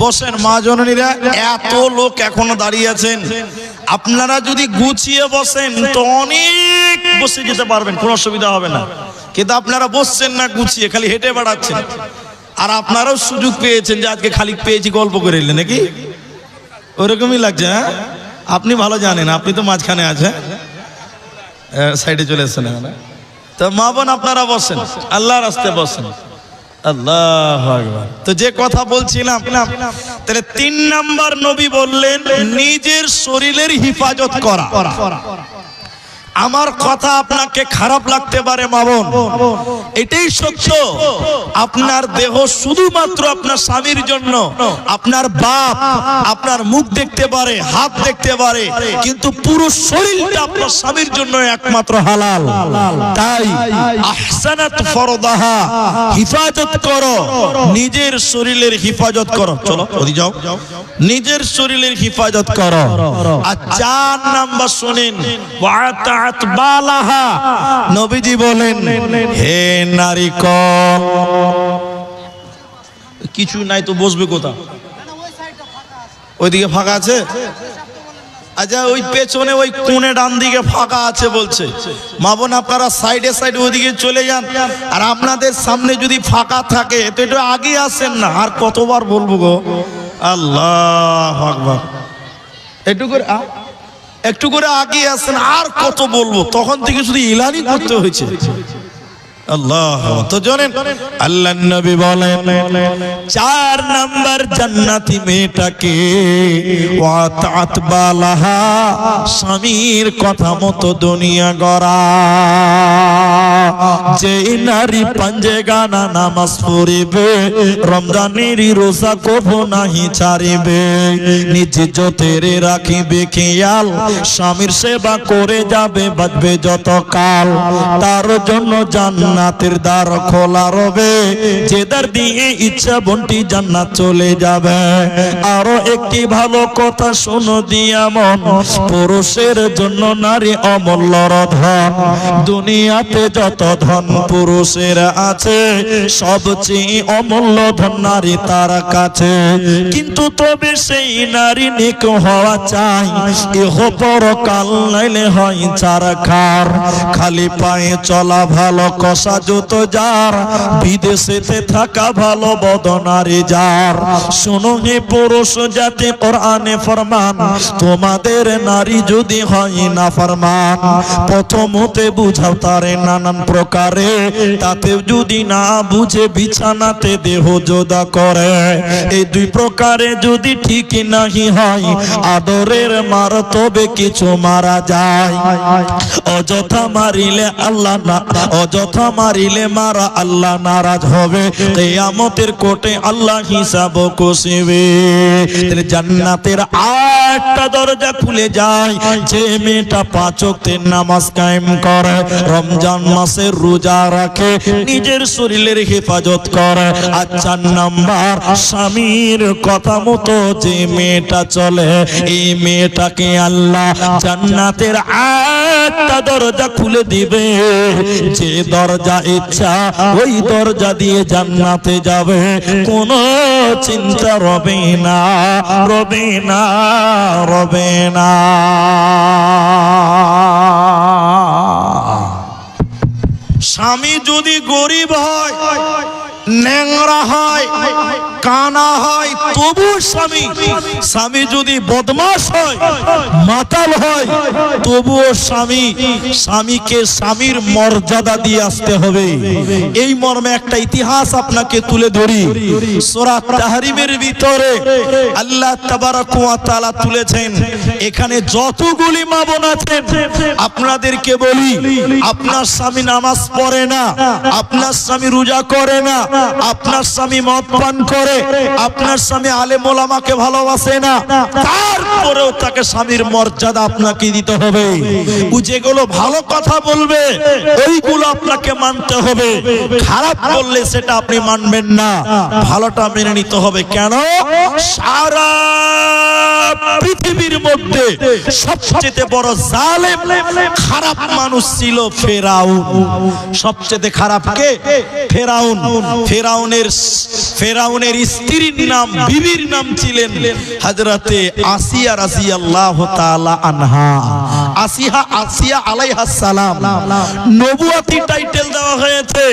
বসেন মা জননীরা, এত লোক এখনো দাঁড়িয়ে আছেন, আপনারা যদি গুছিয়ে বসেন তো অনেক বসে যেতে পারবেন, কোনো অসুবিধা হবে না। কিন্তু আপনারা বসছেন না গুছিয়ে, খালি হেঁটে বেড়াচ্ছেন। আর আপনারাও সুযোগ পেয়েছেন যে আজকে খালি পেয়েছি গল্প করে এলেন নাকি, ওরকমই লাগছে। হ্যাঁ, আপনি ভালো জানেন, আপনি তো মাঝখানে আছেন, সাইডে চলে এসছেন। তো মা বোন আপনারা বসেন, আল্লাহর রাস্তে বসেন। আল্লাহু আকবার। তো যে কথা বলছিলাম, তাহলে 3 নাম্বার নবী বললেন নিজের শরীরের হিফাজত করা। আমার কথা আপনাকে খারাপ লাগতে পারে মা বোন, এটাই সত্য। আপনার দেহ শুধুমাত্র আপনার স্বামীর জন্য, আপনার বাপ আপনার মুখ দেখতে পারে, হাত দেখতে পারে, কিন্তু পুরো শরীরটা আপনার স্বামীর জন্য একমাত্র হালাল। তাই আহসানাত ফরদাহা, হিফাজত করো, নিজের শরীরের হিফাজত করো। চলো ওদি যাও, নিজের শরীরের হিফাজত করো। আর 4 নাম্বার শুনেন, নবীজি বলেন হে নারী কল, কিছু নাই তো বসবে কোথা? ওইদিকে ফাঁকা আছে? আচ্ছা, ওই পেছনে ওই কোণে ডান দিকে ফাঁকা আছে বলছে। মা বোন আপনারা সাইডে সাইডে ওইদিকে চলে যান। আর আপনাদের সামনে যদি ফাঁকা থাকে তো একটু আগে আসেন না। আর কতবার বলবো গো, আল্লাহু আকবার। একটু করে আগে আসেন, আর কত বলবো, তখন থেকে শুধু ইলানি করতে হয়েছে। আল্লাহ, তো জানেন আল্লাহর নবী বলেন 4 নাম্বার জান্নাতি মেয়েটাকে ওয়াতাত বালাহা, স্বামীর কথা মতো দুনিয়া গড়া। যে নারী পাঞ্জে গানা নামাজ পড়িবে, রমজানের রোজা কবো নাহি ছাড়িবে, নিজে যতেরে রাখিবে খেয়াল, স্বামীর সেবা করে যাবে বাঁচবে যত কাল, তার জন্য জান্নাতের দ্বার খোলা রবে, যে দ্বার দিয়ে ইচ্ছা বন্টি জান্নাত চলে যাবে। আরো একটি ভালো কথা শোনো দিয়া মন, পুরুষের জন্য নারী অমূল্য ধন। দুনিয়াতে যত ধন পুরুষের আছে, সবচেয়ে অমূল্য ধন নারী তার কাছে। কিন্তু তবে সেই নারী নেক হওয়া চাই, ইহ পরকাল নাইলে হয় চারখার। খালি পায়ে চলা ভালো, কষা জুতো যার, বিদেশেতে থাকা ভালো বদনারী যার। শোনো হে পুরুষ জাতি, কোরআনে ফরমান, তোমাদের নারী যদি হয় না ফরমান, প্রথমতে বুঝাও তারে নানান প্রকারে, তাতে যদি না বুঝে বিছানাতে দেহ জোদা করে। এই 2 প্রকারে যদি ঠিক নাহি হয়, আদরের মার তবে কিছু মারা যায়। অযথা মারিলে আল্লাহ না, অযথা মারিলে মারা আল্লাহ নারাজ হবে, কিয়ামতের কোর্টে আল্লাহ হিসাব কষিবে। তাহলে জান্নাতের 8টা দরজা খুলে যায় যে মেয়েটা 5 ওয়াক্তের নামাজ কায়েম করে, রমজান মাসে রোজা রাখে, নিজের শরীরের হেফাজত করে। আর 4 নাম্বার, স্বামীর কথা মতো যে মেয়েটা চলে, এই মেয়েটাকে আল্লাহ জান্নাতের 8টা দরজা খুলে দিবে। যে দরজা ইচ্ছা ওই দরজা দিয়ে জান্নাতে যাবে, কোনো চিন্তা রবে না, রবে না, রবে না। স্বামী যদি গরিব হয়, ন্যাংরা হয়, কানা হয়, তবু স্বামী যদি বদমাশ হয়, মাতাল হয়, তবুও স্বামীকে স্বামীর মর্যাদা দিয়ে আসতে হবে। এই মর্মে একটা ইতিহাস আপনাকে তুলে ধরি। সূরা তাহরিমের ভিতরে আল্লাহ তাবারক ওয়া তাআলা তুলেছেন, এখানে যতগুলি মা বোন আছেন আপনাদেরকে বলি, আপনার স্বামী নামাজ পড়ে না, আপনার স্বামী রোজা করে না, আপনার স্বামী মদ পান করে, আপনার স্বামী আলেম ওলামাকে ভালোবাসে না, তারপরেও তাকে স্বামীর মর্যাদা আপনাকে দিতে হবে। ও যেগুলো ভালো কথা বলবে ওইগুলো আপনাকে মানতে হবে, খারাপ বললে সেটা আপনি মানবেন না, ভালোটা মেনে নিতে হবে। কেন? সারা পৃথিবীর মধ্যে সবচেয়ে বড় জালেম খারাপ মানুষ ছিল ফেরাউন। সবচেয়ে খারাপ কে? ফেরাউন। ফেরাউনের স্ত্রীর নাম, বিবির নাম ছিলেন হযরতে আসিয়া রাদিয়াল্লাহু তাআলা আনহা। আসিয়া আলাইহাস সালাম, নবুয়তি টাইটেল দেওয়া হয়েছে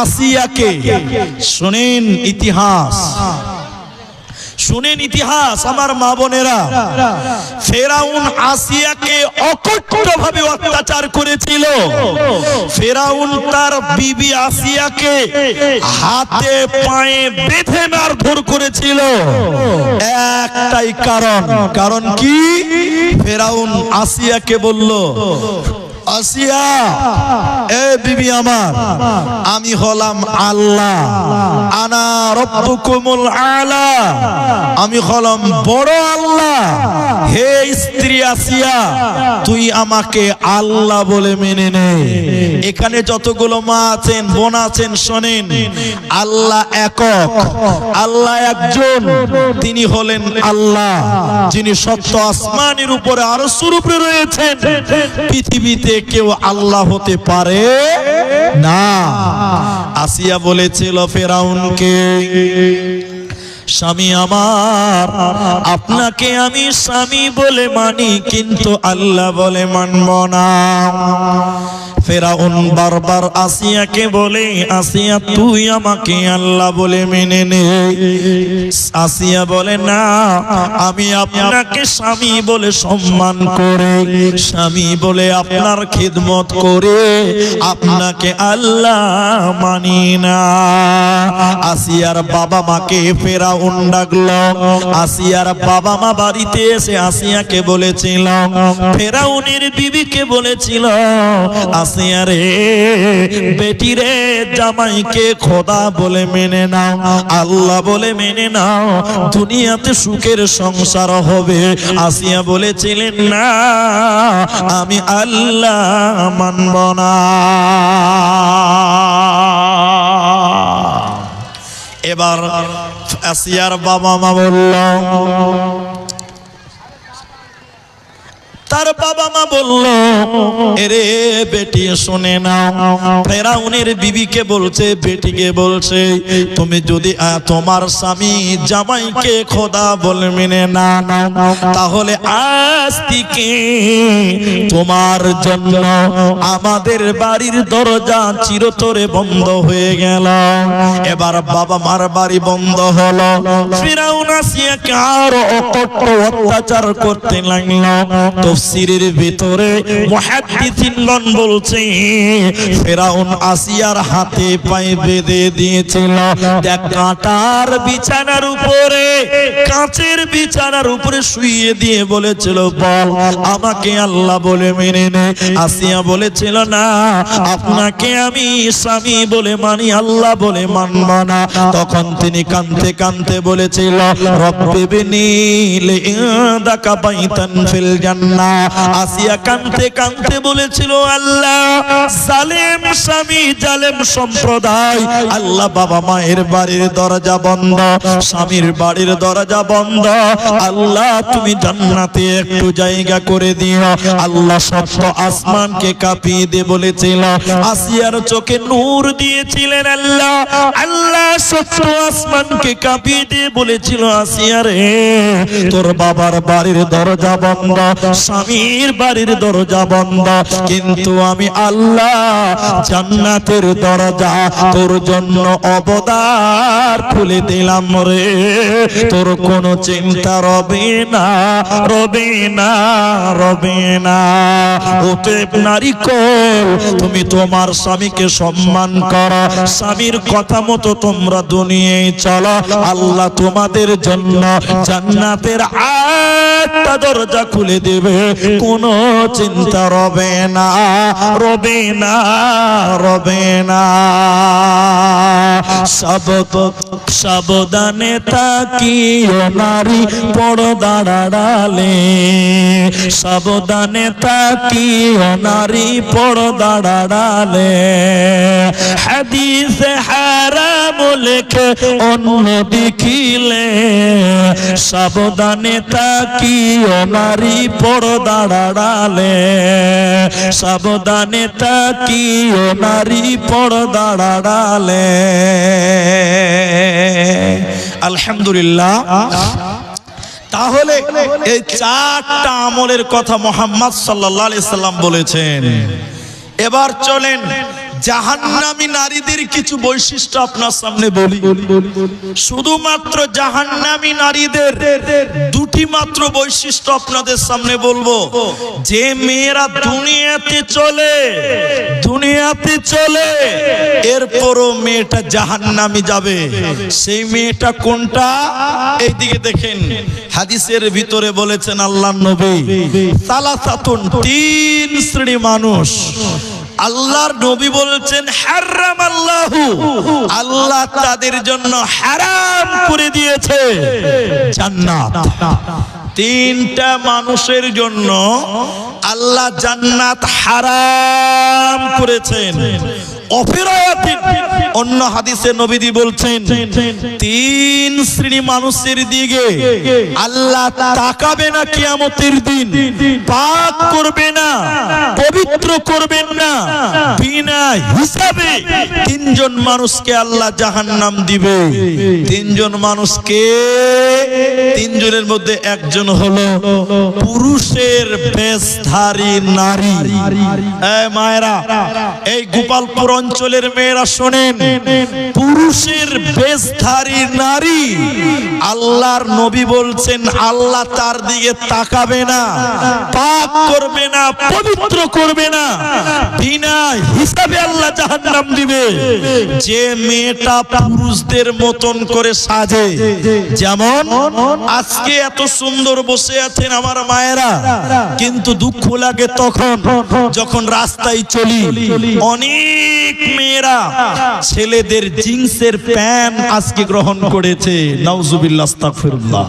আসিয়াকে। শুনেন ইতিহাস, শুনেন ইতিহাস আমার মা বোনেরা। ফেরাউন আসিয়াকে অকট্টভাবে অত্যাচার করেছিল। ফেরাউন তার বিবি আসিয়াকে হাতে পায়ে বেঁধে মারধর করেছিল একটাই কারণ। কারণ কি? ফেরাউন আসিয়াকে বলল, আসিয়া, এ বিবি আমার, আমি হলাম আল্লাহ, আনা রব্বুকুমুল আলা, আমি হলাম বড় আল্লাহ। হে স্ত্রী আসিয়া, তুই আমাকে আল্লাহ বলে মেনে নে। এখানে যতগুলো মা আছেন, বোন আছেন, শোনেন, আল্লাহ একক, আল্লাহ একজন, তিনি হলেন আল্লাহ, যিনি সপ্ত আসমানের উপরে আরশের উপরে রয়েছেন। পৃথিবীতে কেউ আল্লাহ হতে পারে না। আসিয়া বলেছিল ফেরাউনকে, স্বামী আমার, আপনাকে আমি স্বামী বলে মানি, কিন্তু আল্লাহ বলে মানব না। ফেরাউন বারবার আসিয়াকে বলে, আসিয়া তুই আমাকে আল্লাহ বলে মেনে নে। আসিয়া বলে, না, আমি আপনাকে স্বামী বলে সম্মান করে, স্বামী বলে আপনার খিদমত করে আপনাকে আল্লাহ মানি না। আসিয়ার বাবা মাকে ফেরাউন ডাকলো। আসিয়ার বাবা মা বাড়িতে এসে আসিয়াকে বলেছিল, ফেরাউনের বিবিকে বলেছিল, আসিয়া রে, বেটি রে, জামাইকে খোদা বলে মেনে নাও, আল্লাহ বলে মেনে নাও, দুনিয়াতে সুখের সংসার হবে। আসিয়া বলেছিলেন, না, আমি আল্লাহ মানব না। এবার আসিয়ার বাবা মা বলল, তার বাবা মা বলল, এরে বেটি শুনে নাও। ফেরাউনের বিবিকে বলছে, বেটিকে বলছে, তুমি যদি তোমার স্বামী জামাইকে খোদা বলে মেনে না নাও, তাহলে আজ থেকে তোমার জন্য আমাদের বাড়ির দরজা চিরতরে বন্ধ হয়ে গেল। এবার বাবা মার বাড়ি বন্ধ হলো। ফেরাউন আসিয়াকে আরো অকট্ট অত্যাচার করতে লাগলো। তাফসীরের ভিতরে মুহাদ্দিসিনগণ বলছে, ফেরাউন আসিয়ার হাতে পায়ে বেঁধে দিয়েছিল কাঁটার বিছানার উপরে, কাঁচের বিছানার উপরে শুইয়ে দিয়ে বলেছিল, বল আমাকে আল্লাহ বলে মেনে নে। আসিয়া বলেছিল, না, আপনাকে আমি স্বামী বলে মানি, আল্লাহ বলে মানব না। তখন তিনি কাঁদতে কাঁদতে বলেছিল, রব্বিবনি লি'ইনদাকা বাইতান ফিল জান্নাহ। আসিয়া কাঁদতে কাঁদতে বলেছিল, আল্লাহ, জালেম স্বামী, জালেম সম্প্রদায়, আল্লাহ বাবা মায়ের বাড়ির দরজা বন্ধ, স্বামীর বাড়ির দরজা বন্ধ, আল্লাহ তুমি জান্নাতে একটু জায়গা করে দিও। আল্লাহ সপ্ত আসমানকে কাঁপিয়ে দিয়ে বলেছিল, আসিয়ার চোখে নূর দিয়েছিলেন আল্লাহ। আল্লাহ সপ্ত আসমানকে কাঁপিয়ে দিয়ে বলেছিল, আসিয়া রে, তোর বাবার বাড়ির দরজা বন্ধ, স্বামীর বাড়ির দরজা বন্ধ, কিন্তু আমি আল্লাহ জান্নাতের দরজা তোর জন্য অবদার খুলে দিলাম রে। তোর কোনো চিন্তা রবে না, রবে না, রবে না। অতএব নারীকল, তুমি তোমার স্বামীকে সম্মান করো, স্বামীর কথা মতো তোমরা দুনিয়ায় চলো, আল্লাহ তোমাদের জন্য জান্নাতের আটটা দরজা খুলে দেবে, কোনো চিন্তা রবে না, রবে না, রবে না। সাবধানে তাকিও নারী পর্দার আড়ালে, সাবধানে তাকিও নারী পর্দার আড়ালে। হাদিসে হারাম লেখে অন্য দেখিলে, সাবধানে তাকিও নারী পর্দার আড়ালে, সাবধানে তাকিও নারী পর্দার আড়ালে। আলহামদুলিল্লাহ। তাহলে এই চারটা আমলের কথা মুহাম্মদ সাল্লাল্লাহু আলাইহি সাল্লাম বলেছেন। এবার চলেন জাহান্নামী নারীদের কিছু বৈশিষ্ট্য আপনার সামনে বলি। শুধুমাত্র জাহান্নামী নারীদের দুটি মাত্র বৈশিষ্ট্য আপনাদের সামনে বলবো। যে মেয়েরা দুনিয়াতে চলে এরপরও মেয়েটা জাহান্নামী যাবে, সেই মেয়েটা কোনটা? এইদিকে দেখেন, হাদিসের ভিতরে বলেছেন আল্লাহর নবী, সালাসাতুন, তিন শ্রেণী মানুষ আল্লাহর নবী বলছেন হারামাল্লাহু, আল্লাহ তাদের জন্য হারাম করে দিয়েছে জান্নাত। তিনটা মানুষের জন্য আল্লাহ জান্নাত হারাম করেছেন। অন্য হাদিসে নবীজি বলছেন তিন শ্রেণী মানুষের দিকে আল্লাহ তাকাবে না কিয়ামতের দিন, পাক করবে না, পবিত্র করবেন না, বিনা হিসাবে তিনজন মানুষকে আল্লাহ জাহান্নাম দিবে। তিনজন মানুষকে, তিনজনের মধ্যে একজন হলো পুরুষের বেশধারী নারী। মায়েরা, এই গোপালপুর অঞ্চলের মেয়েরা শোনেন, পুরুষের বেশধারী নারী আল্লাহর নবী বলছেন আল্লাহ তার দিকে তাকাবে না, পাক করবে না, পবিত্র করবে না, বিনা হিসাবে আল্লাহ জাহান্নাম দিবে। যে মেয়েটা পুরুষদের মতন করে সাজে, যেমন আজকে এত সুন্দর বসে আছেন আমার মায়েরা, কিন্তু দুঃখ লাগে তখন যখন রাস্তায় চলি, অনেক মেয়েরা ছেলেদের জিন্সের প্যান্ট আজকে গ্রহণ করেছে। নাউজুবিল্লাহ, আস্তাগফিরুল্লাহ।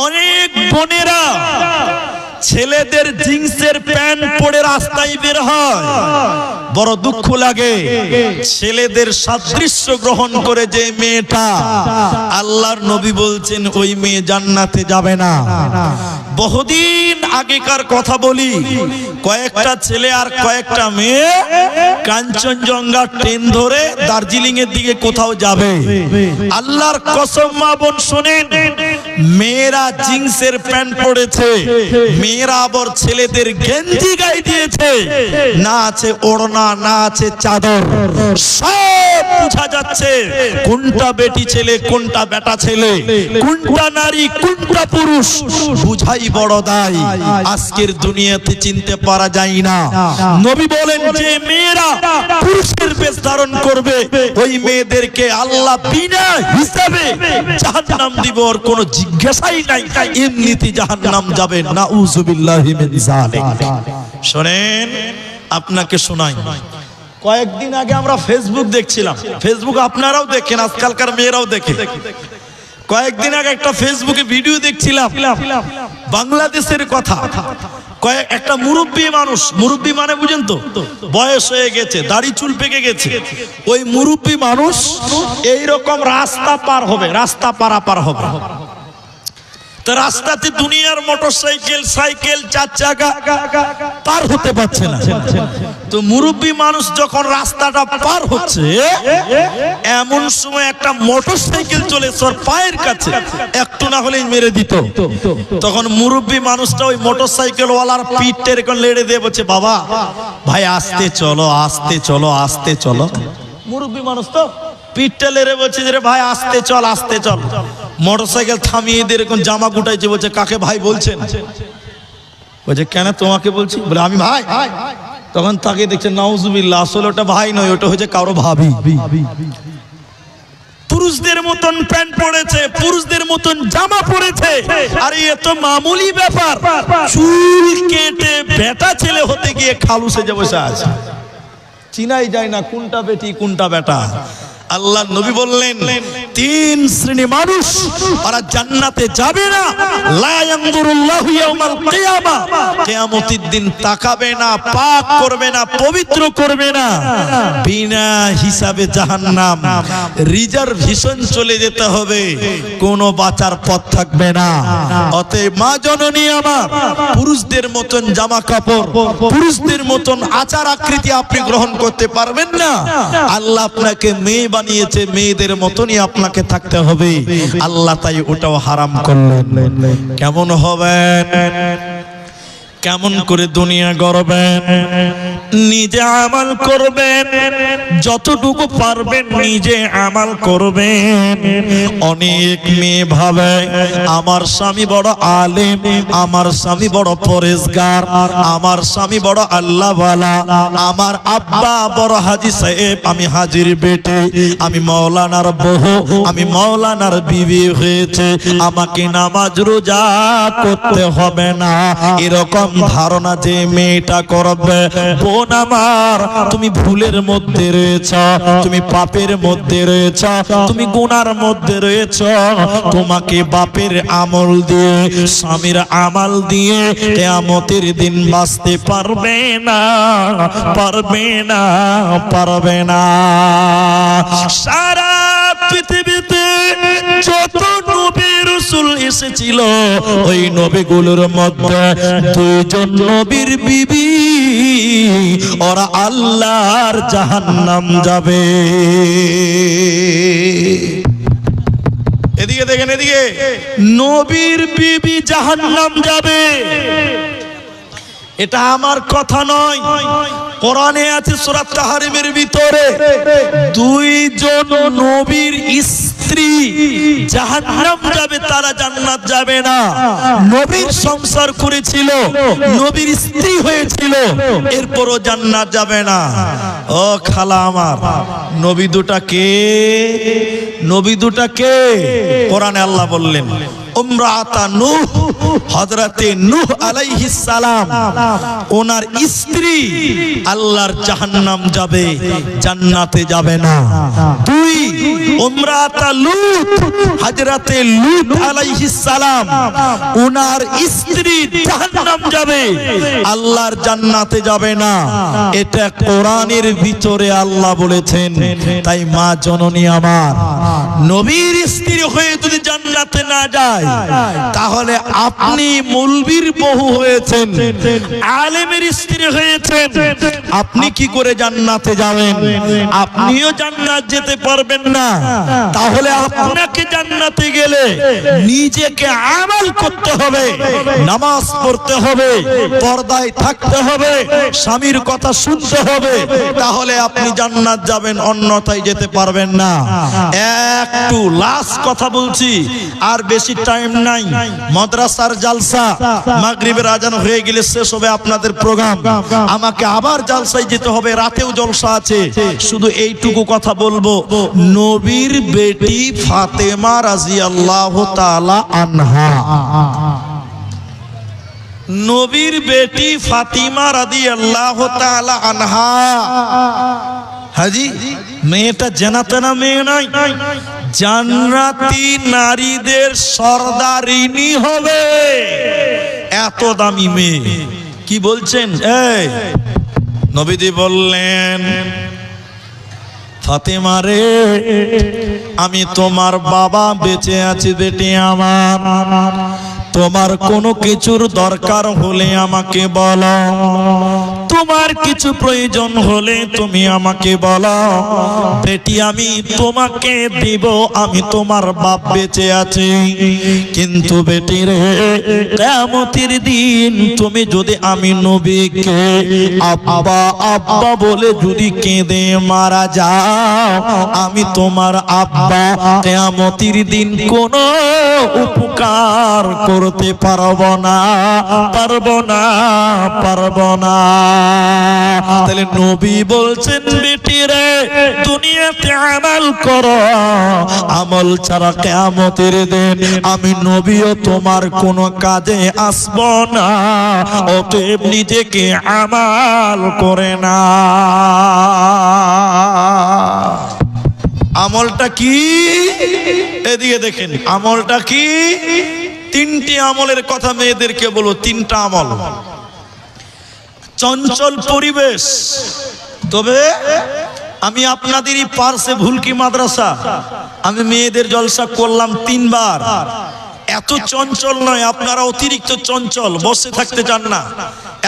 অনেক বোনেরা ছেলেদের জিন্সের প্যান্ট পরে রাস্তায় বের হয়, বড় দুঃখ লাগে। ছেলেদের সাদৃশ্য গ্রহণ করে যে মেয়েটা, আল্লাহর নবী বলছেন ওই মেয়ে জান্নাতে যাবে না। বহুদিন আগেকার কথা বলি, কয়েকটা ছেলে আর কয়েকটা মেয়ে কাঞ্চনজঙ্ঘা ট্রেন ধরে দার্জিলিং এর দিকে কোথাও যাবে। আল্লাহর কসম মা বোন শোনেন, মেয়েরা জিন্সের প্যান্ট পরেছে, মেয়েরা আবার ছেলেদের গেঞ্জি গায়ে দিয়েছে, না আছে ওড়না, না আছে চাদর, সব বোঝা যাচ্ছে কোনটা বেটি ছেলে, কোনটা বেটা ছেলে, কোনটা নারী, কোনটা পুরুষ, বুঝাই বড় দায়। আজকের দুনিয়াতে চিনতে পারা যায় না। নবী বলেন যে মেয়েরা পুরুষের বেশ ধারণ করবে, ওই মেয়েদেরকে আল্লাহ বিনা হিসাবে জাহান্নাম দিব, আর কোনো জিজ্ঞাসাই নাই, এমনিতে জাহান্নাম যাবে। নাউযুবিল্লাহি মিন যালিক। শুনেন, আপনাকে শোনাই, কয়েকদিন আগে আমরা ফেসবুক দেখছিলাম, ফেসবুক আপনারাও দেখেন, আজকালকার মেয়েরাও দেখে। কয়েকদিন আগে একটা ফেসবুকে ভিডিও দেখছিলাম, বাংলাদেশের কথা। একটা মুরব্বী মানুষ, মুরব্বী মানে বুঝেন তো, বয়স হয়ে গেছে, দাড়ি চুল পেকে গেছে, ওই মুরব্বী মানুষ এইরকম রাস্তা পার হবে, রাস্তা পারাপার হবে। তো রাস্তাতে দুনিয়ার মোটরসাইকেল, সাইকেল, চার চাকা পার হতে পারছে না। তো মুরব্বী মানুষ যখন রাস্তাটা পার হচ্ছে, এমন সময় একটা মোটরসাইকেল চলে ওর পায়ের কাছে, একটু না হলেই মেরে দিত। তখন মুরব্বী মানুষটা ওই মোটরসাইকেল ওয়ালার পিঠটা এরকম লেড়ে দিয়ে বলছে, বাবা ভাই আস্তে চলো, আস্তে চলো, আস্তে চলো। মুরব্বী মানুষ তো পিঠটা লেড়ে বলছে যে ভাই আস্তে চল, আস্তে চল। মোটরসাইকেল থামিয়ে দিয়ে এরকম জামা গুটাইছে, বলছে কাকে ভাই বলছেন? বলছে কেন তোমাকে বলছি? বলে আমি ভাই। তখন তাকে দেখছে, নাউজুবিল্লাহ, আসলে ওটা ভাই নয়, ওটা হচ্ছে কারো ভাবি। পুরুষদের মতন প্যান্ট পরেছে, পুরুষদের মতন জামা পরেছে, আর এ তো মামুলি ব্যাপার। চুল কেটে বেটা ছেলে হতে গিয়ে খালু সেজে বসে আছে। চিনাই যায় না কোনটা বেটি কোনটা বেটা। আল্লাহ নবী বললেন তিন শ্রেণী মানুষ ওরা জান্নাতে যাবে না। লা ইয়ানজুরুল্লাহু ইয়াউমাল কিয়ামা, কিয়ামতের দিন তাকাবে না, পাক করবে না, পবিত্র করবে না, বিনা হিসাবে জাহান্নাম, রিজার্ভেশন চলে যেতে হবে, কোনো বাঁচার পথ থাকবে না। অতএব মা জননী আমার, পুরুষদের মতন জামা কাপড়, পুরুষদের মতন আচার আকৃতি আপনি গ্রহণ করতে পারবেন না। আল্লাহ আপনাকে মেয়ে বানিয়েছে, মেয়েদের মতনই আপনাকে থাকতে হবে। আল্লাহ তাই ওটাও হারাম করলেন। কেমন হবেন? কেমন করে দুনিয়া গড়বেন? নিজে আমল করবেন, যতটুকু পারবেন নিজে আমল করবেন। অনেক মেয়ে ভাবে আমার স্বামী বড় আলেম, আমার স্বামী বড় পরেজগার, আমার স্বামী বড় আল্লাহওয়ালা, আমার আব্বা বড় হাজী সাহেব, আমি হাজির বেটে, আমি মাওলানার বউ, আমি মাওলানার বিবি হয়েছে, আমাকে নামাজ রোজা করতে হবে না। এরকম ধারণা যে মেয়েটা করবে, বোন আমার তুমি ভুলের মধ্যে রয়েছ, তুমি পাপের মধ্যে রয়েছ, তুমি গুনার মধ্যে রয়েছ। তোমাকে বাপের আমল দিয়ে, স্বামীর আমল দিয়ে কিয়ামতের দিন বাঁচতে পারবে না, পারবে না, পারবে না। সারা পৃথিবীতে যত নবী রাসূল এসেছিল, ওই নবীগুলোর মধ্যে দুইজন নবীর বিবি ওরা আল্লাহর জাহান্নাম যাবে। এদিকে দেখেন, এদিকে নবীর বিবি জাহান্নাম যাবে। এটা আমার কথা নয়, কোরআনে আছে সূরা তাহরিমের ভিতরে দুইজন নবীর স্ত্রী জাহান্নাম যাবে, তারা জান্নাত যাবে না। নবীর সংসার করেছিল, নবীর স্ত্রী হয়েছিল, এরপরও জান্নাত যাবে না। ও খালা আমার, নবী দুটা কে? নবী দুটা কে? কোরআনে আল্লাহ বললেন উমরাতা নূহ, হযরতে নূহ আলাইহিস সালাম, ওনার স্ত্রী আল্লাহর জাহান্নাম যাবে, জান্নাতে যাবে না। দুই উমরাতা লূত, হযরতে লূত আলাইহিস সালাম, ওনার স্ত্রী জাহান্নাম যাবে, আল্লাহর জান্নাতে যাবে না। এটা কোরআনের ভিতরে আল্লাহ বলেছেন। তাই মা জননী আমার, নবীর স্ত্রী হয়ে যদি জান্নাতে না যায়, তাহলে আপনি মৌলবীর বহু হয়েছেন, আলেমের স্ত্রী হয়েছেন, আপনি কি করে জান্নাতে যাবেন? আপনিও জান্নাত যেতে পারবেন না। তাহলে আপনাকে জান্নাতে গেলে নিজেকে আমল করতে হবে, নামাজ পড়তে হবে, পর্দায় থাকতে হবে, স্বামীর কথা শুনতে হবে, তাহলে আপনি জান্নাত যাবেন, অন্যথায় যেতে পারবেন না। একটু লাস্ট কথা বলছি, আর বেশি টাইম নাই। মাদ্রাসার জালসা মাগরিবের আজান হয়ে গেলে শেষ হবে আপনাদের প্রোগ্রাম, আমাকে আবার জালসায় যেতে হবে, রাতেও জলসা আছে। শুধু এইটুকু কথা বলবো, নবীর বেটি ফাতেমা রাদিয়াল্লাহু তাআলা আনহা, নবীর বেটি ফাতিমা রাদিয়াল্লাহু তাআলা আনহা, হাজি মেয়েটা জানাতেনা মেয়ে নয়, জান্নাতি নারীদের সরদারিনী হবে। এত দামি মেয়ে, কি বলছেন? এই নবীজি বললেন, ফাতেমা রে, আমি তোমার বাবা বেঁচে আছি বেটি আমার, তোমার কোনো কিছুর দরকার হলে আমাকে বলো, তোমার কিছু প্রয়োজন হলে তুমি আমাকে বলো বেটি, আমি তোমাকে দিব, আমি তোমার বাপ বেঁচে আছি। কিন্তু বেটি রে, কিয়ামতের দিন তুমি যদি আমি নবীকে আব্বা আব্বা বলে যদি কেঁদে মারা যাও, আমি তোমার আব্বা কিয়ামতের দিন কোনো উপকার করতে পারবো না, পারবো না, পারবো না। তাহলে নবী বলছেন বেটি রে, দুনিয়াতে আমল করো, আমল ছাড়া কিয়ামতের দিন আমি নবীও তোমার কোনো কাজে আসব না। অতএব নিজেকে আমল করে না। আমলটা কি? এদিকে দেখেন, আমলটা কি? তিনটি আমলের কথা মেয়েদেরকে বলো। তিনটা আমল। চঞ্চল পরিবেশ, তবে আমি আপনাদেরই পার্শ্বে ভুলকি মাদ্রাসা আমি মেয়েদের জলসা করলাম 3 বার। এত চঞ্চল নয়, আপনারা অতিরিক্ত চঞ্চল, বসে থাকতে চান না।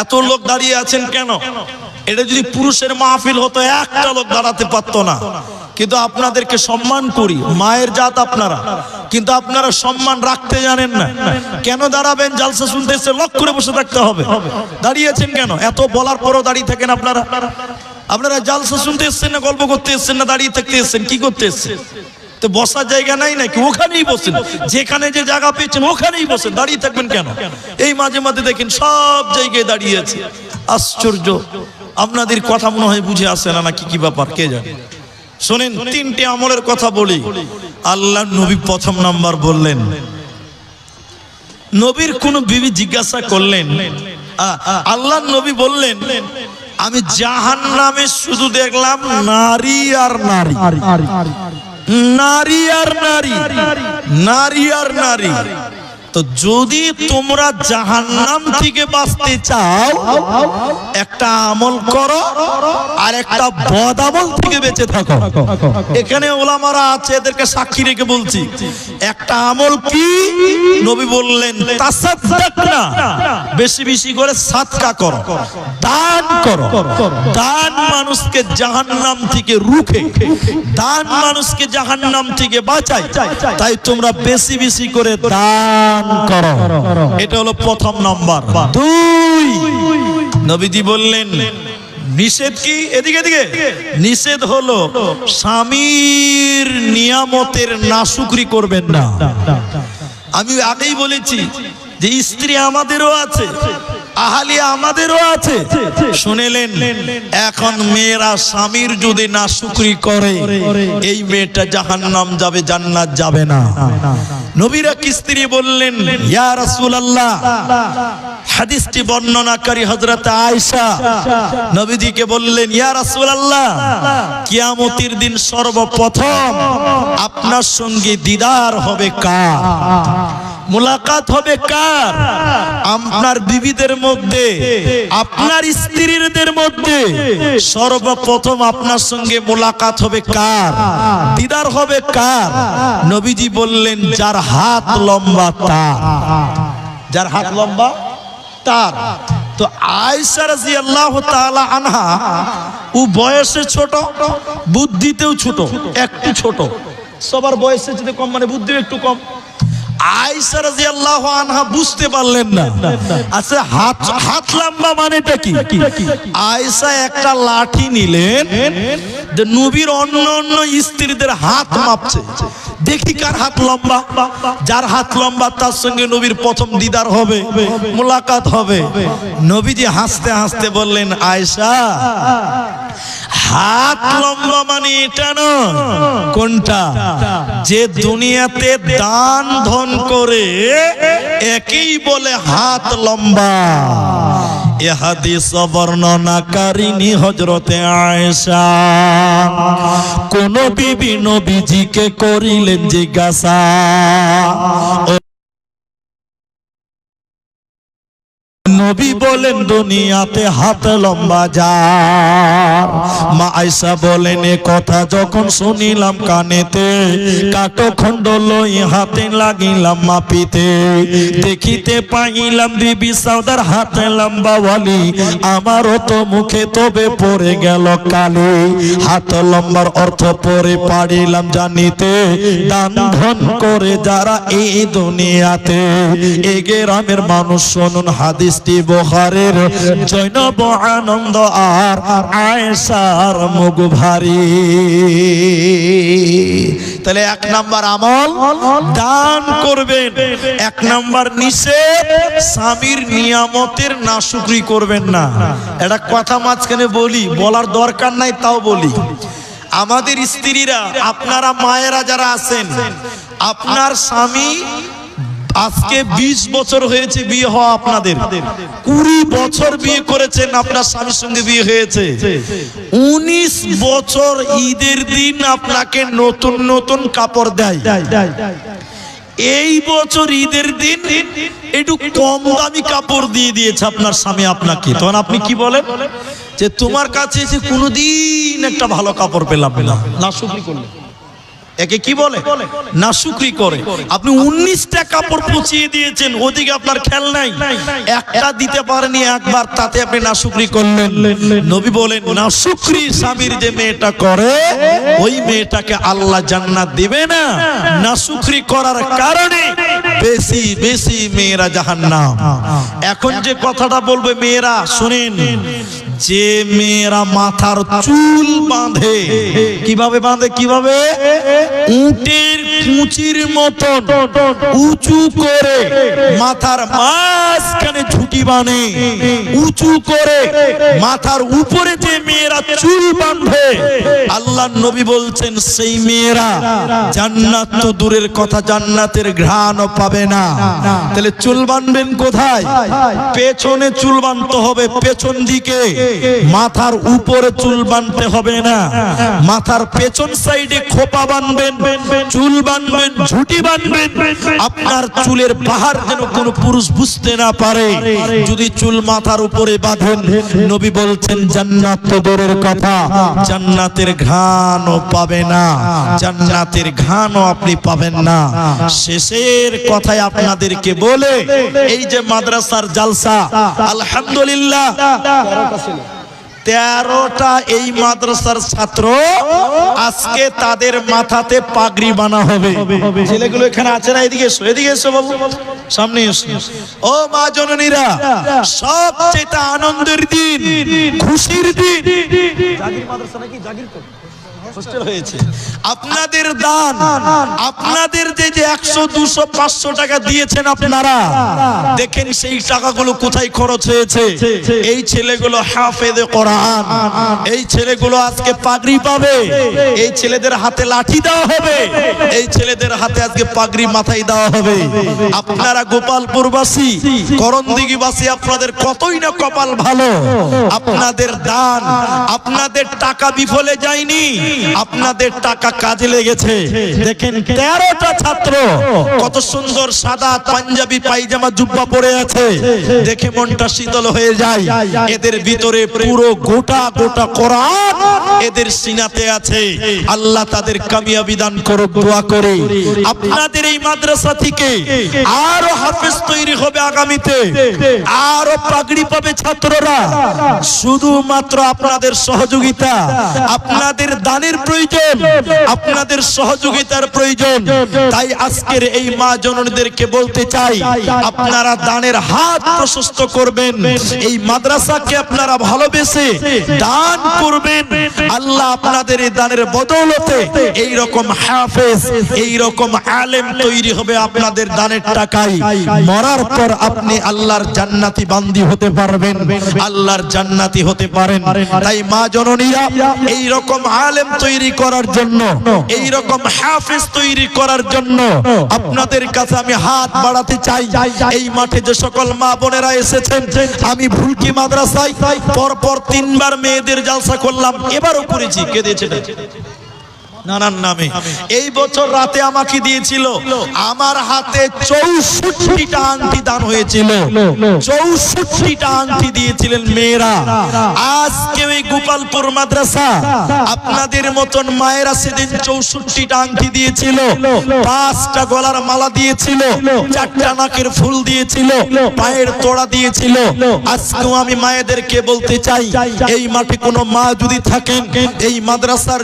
এত লোক দাঁড়িয়ে আছেন কেন? এটা যদি পুরুষের মাহফিল হতো একটা লোক দাঁড়াতে পারতো না। কিন্তু আপনাদেরকে সম্মান করি, মায়ের জাত আপনারা, কিন্তু আপনারা সম্মান রাখতে জানেন না। কেন দাঁড়াবেন? জালসা শুনতে এসে লক করে বসে থাকতে হবে। দাঁড়িয়েছেন কেন? এত বলার পরও দাঁড়িয়ে থাকেন আপনারা। আপনারা জালসা শুনতে এসছেন না গল্প করতে এসছেন না দাঁড়িয়ে থাকতে এসছেন? কি করতে এসছেন? তো বসার জায়গা নাই নাকি? ওখানেই বসেন, যেখানে যে জায়গা পেয়েছেন ওখানেই বসেন। দাঁড়িয়ে থাকবেন কেন? এই মাঝে মাঝে দেখেন সব জায়গায় দাঁড়িয়ে আছে। আশ্চর্য, আপনাদের কথা মনে হয় বুঝে আসে না নাকি, কি ব্যাপার কে জানে। শোনেন, তিনটি আমলের কথা বলি। আল্লাহ নবী প্রথম নাম্বার বললেন, নবীর কোন বিবি জিজ্ঞাসা করলেন, আল্লাহ নবী বললেন, আমি জাহান্নামে শুধু দেখলাম নারী আর নারী, নারী আর নারী, নারী আর নারী। তো যদি তোমরা জাহান্নাম থেকে বাঁচতে চাও, একটা আমল করো আর একটা বদ আমল থেকে বেঁচে থাকো। এখানে ওলামারা আছে, এদেরকে সাক্ষী রেখে বলছি। একটা আমল কি? নবী বললেন তাসাদদাক না, বেশি বেশি করে সাদকা করো, দান করো। দান মানুষকে জাহান্নাম থেকে রুখে, দান মানুষকে জাহান্নাম থেকে বাঁচায়। তাই তোমরা বেশি বেশি করে দান করো। এটা হলো প্রথম নাম্বার। 2, নবীজি বললেন নিষেধ কি? এদিকে এদিকে। নিষেধ হলো স্বামীর নিয়ামতের নাশুকরি করবেন না। আমি আগেই বলেছি যে স্ত্রী আমাদেরও আছে, আহালিয়া আমাদেরও আছে। শুনেলেন, এখন মেয়েরা স্বামীর যদি নাশুকরি করে, এই মেয়েটা জাহান্নাম যাবে, জান্নাত যাবে না। নবীর এক স্ত্রী বললেন, ইয়া রাসূলুল্লাহ, হাদিসটি বর্ণনাকারী হযরত আয়েশা নবীজিকে বললেন, ইয়া রাসূলুল্লাহ, কিয়ামতের দিন সর্বপ্রথম আপনার সঙ্গে দিদার হবে কার? মুলাকাত হবে কার? আপনার বিবিদের মধ্যে, আপনার স্ত্রীদের মধ্যে সর্বপ্রথম আপনার সঙ্গে মুলাকাত হবে কার? দিদার হবে কার? নবীজি বললেন, যার হাত লম্বা তার। যার হাত লম্বা তার। তো আয়েশা রাদিয়াল্লাহু তাআলা আনহা, ও বয়সে ছোট, বুদ্ধিতেও ছোট, একটু ছোট। সবার বয়সে যদি কম মানে বুদ্ধিও একটু কম। আয়েশা রাদিয়াল্লাহু আনহা বুঝতে পারলেন না, আচ্ছা হাত লম্বা মানেটা কি? আয়েশা একটা লাঠি নিলেন, যে নবীর অন্য অন্য স্ত্রীদের হাত মাপছে, দেখি কার হাত লম্বা। যার হাত লম্বা তার সঙ্গে নবীর প্রথম দিদার হবে, মুলাকাত হবে। নবীজি হাসতে হাসতে বললেন, আয়েশা, হাত লম্বা মানে এটা নয়। কোনটা? যে দুনিয়াতে দান ধন করে একেই বলে হাত লম্বা। এ হাদিস বর্ণনাকারিনী হযরতে আয়েশা। কোন বিবি নবীজিকে করিলেন জিজ্ঞাসা, নবী বলেন দুনিয়াতে হাত লম্বা যার। মা আয়েশা বলেন, এ কথা যখন শুনিলাম কানেতে, কাটো খণ্ড লই হাতে লাগিলাম মাপিতে। দেখিতে পাইলাম বিবি সাউদার হাতে লম্বা ওয়ালি, আমারও তো মুখে তবে পড়ে গেল কালি। হাত লম্বার অর্থ পরে পারিলাম জানিতে, দান ধন করে যারা এই দুনিয়াতে। এ গ্রামের মানুষ শুনুন হাদিসটি বুখারীর। জৈনব আনন্দ আর আয়েশার মুখ ভারী। তাহলে 1 নাম্বার আমল দান করবেন। 1 নাম্বার নিষেধ, স্বামীর নিয়ামতের নাশুকরি করবেন না। এটা কথা মাঝখানে বলি, বলার দরকার নাই তাও বলি। আমাদের স্ত্রীরা, আপনারা মায়েরা যারা আছেন, আপনার স্বামী আজকে 20 বছর হয়েছে বিয়ে হওয়া, আপনাদের 20 বছর বিয়ে করেছেন, আপনার স্বামীর সঙ্গে বিয়ে হয়েছে। 19 বছর ঈদের দিন আপনাকে নতুন নতুন কাপড় দেয়। এই বছর ঈদের দিন একটু কম দামি কাপড় দিয়ে দিয়েছে আপনার স্বামী আপনাকে, তখন আপনি কি বলেন? যে তোমার কাছে এসে কোনোদিন একটা ভালো কাপড় পেলাম না, নাশুকরি করলে। একে কি বলে? নাশুকরি করে। আপনি 19টা কাপড় পচিয়ে দিয়েছেন, ওদিকে আপনার খেয়াল নাই, একটা দিতে পারেনি একবার, তাতে আপনি নাশুকরি করলেন। নবী বলেন, নাশুকরি স্বামীর যে মেয়েটা করে, ওই মেয়েটাকে আল্লাহ জান্নাত দিবে না। নাশুকরি করার কারণে বেশি বেশি মেয়েরা জাহান্নাম। এখন যে কথাটা বলবে মেয়েরা শুনেন, যে মেয়েরা মাথার চুল বাঁধে, কিভাবে বাঁধে? কিভাবে? উটের কুঁচির মতন উঁচু করে মাথার মাঝখানে ঝুঁটি বাঁধে, উঁচু করে মাথার উপরে যে মেয়েরা চুল বাঁধে, আল্লাহ নবী বলছেন সেই মেয়েরা জান্নাত তো দূরের কথা, জান্নাতের ঘ্রাণও পাবে না। তাহলে চুল বাঁধবেন কোথায়? পেছনে চুল বাঁধতে হবে, পেছন দিকে। মাথার উপরে চুল বাঁধতে হবে না, মাথার পেছন সাইডে খোপা বাঁধবেন, চুল বাঁধবেন, ঝুঁটি বাঁধবেন। আপনার চুলের বাহার যেন কোনো পুরুষ বুঝতে না পারে। যদি চুল মাথার উপরে বাঁধেন, নবী বলছেন জান্নাত তো দূরের কথা, জান্নাতের ঘ্রাণও পাবে না, জান্নাতের ঘ্রাণও আপনি পাবেন না। শেষের কথায় আপনাদেরকে বলে, এই যে মাদ্রাসার জালসা, আলহামদুলিল্লাহ 13টা এই মাদ্রাসার ছাত্র, আজকে তাদের মাথাতে পাগড়ি বানা হবে। ছেলেগুলো এখানে আছে না? এদিকে এসো, এদিকে এসো বাবু, সামনে এসো। ও মা জননীরা, সবচেয়ে আনন্দের দিন, খুশির দিন। জাগির মাদ্রাসা নাকি? জাগির তো হোস্টেল হয়েছে। আপনাদের দান, আপনাদের যে 100, 200, 500 টাকা দিয়েছেন আপনারা, দেখেন সেই টাকাগুলো কোথায় খরচ হয়েছে। এই ছেলেগুলো হাফেজে কোরআন, এই ছেলেগুলো আজকে পাগড়ি পাবে, এই ছেলেদের হাতে লাঠি দেওয়া হবে, এই ছেলেদের হাতে আজকে পাগড়ি মাথায় দেওয়া হবে। আপনারা গোপালপুরবাসী, করণদিঘিবাসী, আপনাদের কতই না কপাল ভালো। আপনাদের দান, আপনাদের টাকা বিফলে যায়নি, আপনাদের টাকা কাজে লেগেছে। দেখেন 13টা ছাত্র কত সুন্দর সাদা পাঞ্জাবি পায়জামা জুব্বা পরে আছে, দেখে মনটা শীতল হয়ে যায়। এদের ভিতরে পুরো গোটা গোটা কোরআন এদের সিনাতে আছে। আল্লাহ তাদের কামিয়াবি দান করুক, দোয়া করে। আপনাদের এই মাদ্রাসা থেকে আরো হাফেজ তৈরি হবে আগামীতে, আরো পাগড়ি পাবে ছাত্ররা। শুধুমাত্র আপনাদের সহযোগিতা, আপনাদের দানের প্রয়োজন, আপনাদের সহযোগিতার প্রয়োজন। তাই আজকের এই মা জননীদেরকে বলতে চাই, আপনারা দানের হাত প্রশস্ত করবেন, এই মাদ্রাসাকে আপনারা ভালোবেসে দান করবেন। আল্লাহ আপনাদের এই দানের বদৌলতে এই রকম হাফেজ, এই রকম আলেম তৈরি হবে আপনাদের দানের টাকায়। মরার পর আপনি আল্লাহর জান্নাতি বান্দি হতে পারবেন, আল্লাহর জান্নাতি হতে পারেন। তাই মা জননীরা, এই রকম আলেম তৈরি করার জন্য, এই রকম হাফেজ তৈরি করার জন্য আপনাদের কাছে আমি হাত বাড়াতে চাই। এই মাঠে যে সকল মা বোনেরা এসেছেন, আমি ভুলকি মাদ্রাসায় পরপর 3 বার মেয়েদের জালসা করলাম, এবারও করেছি। কে দিয়েছে? নানার নামে। এই বছর রাতে আমাকে দিয়েছিল, আমার হাতে 64টা আংটি দান হয়েছিল, 64টা আংটি দিয়েছিলেন মেয়েরা। আজকে ওই গোপালপুর মাদ্রাসা আপনাদের মতন মায়েরা সেদিন 64টা আংটি দিয়েছিল, 5টা গলার মালা দিয়েছিল, 4টা নাকের ফুল দিয়েছিল, পায়ের তোড়া দিয়েছিল। আজকেও আমি মায়েদেরকে বলতে চাই, এই মাঠে কোনো মা যদি থাকেন, এই মাদ্রাসার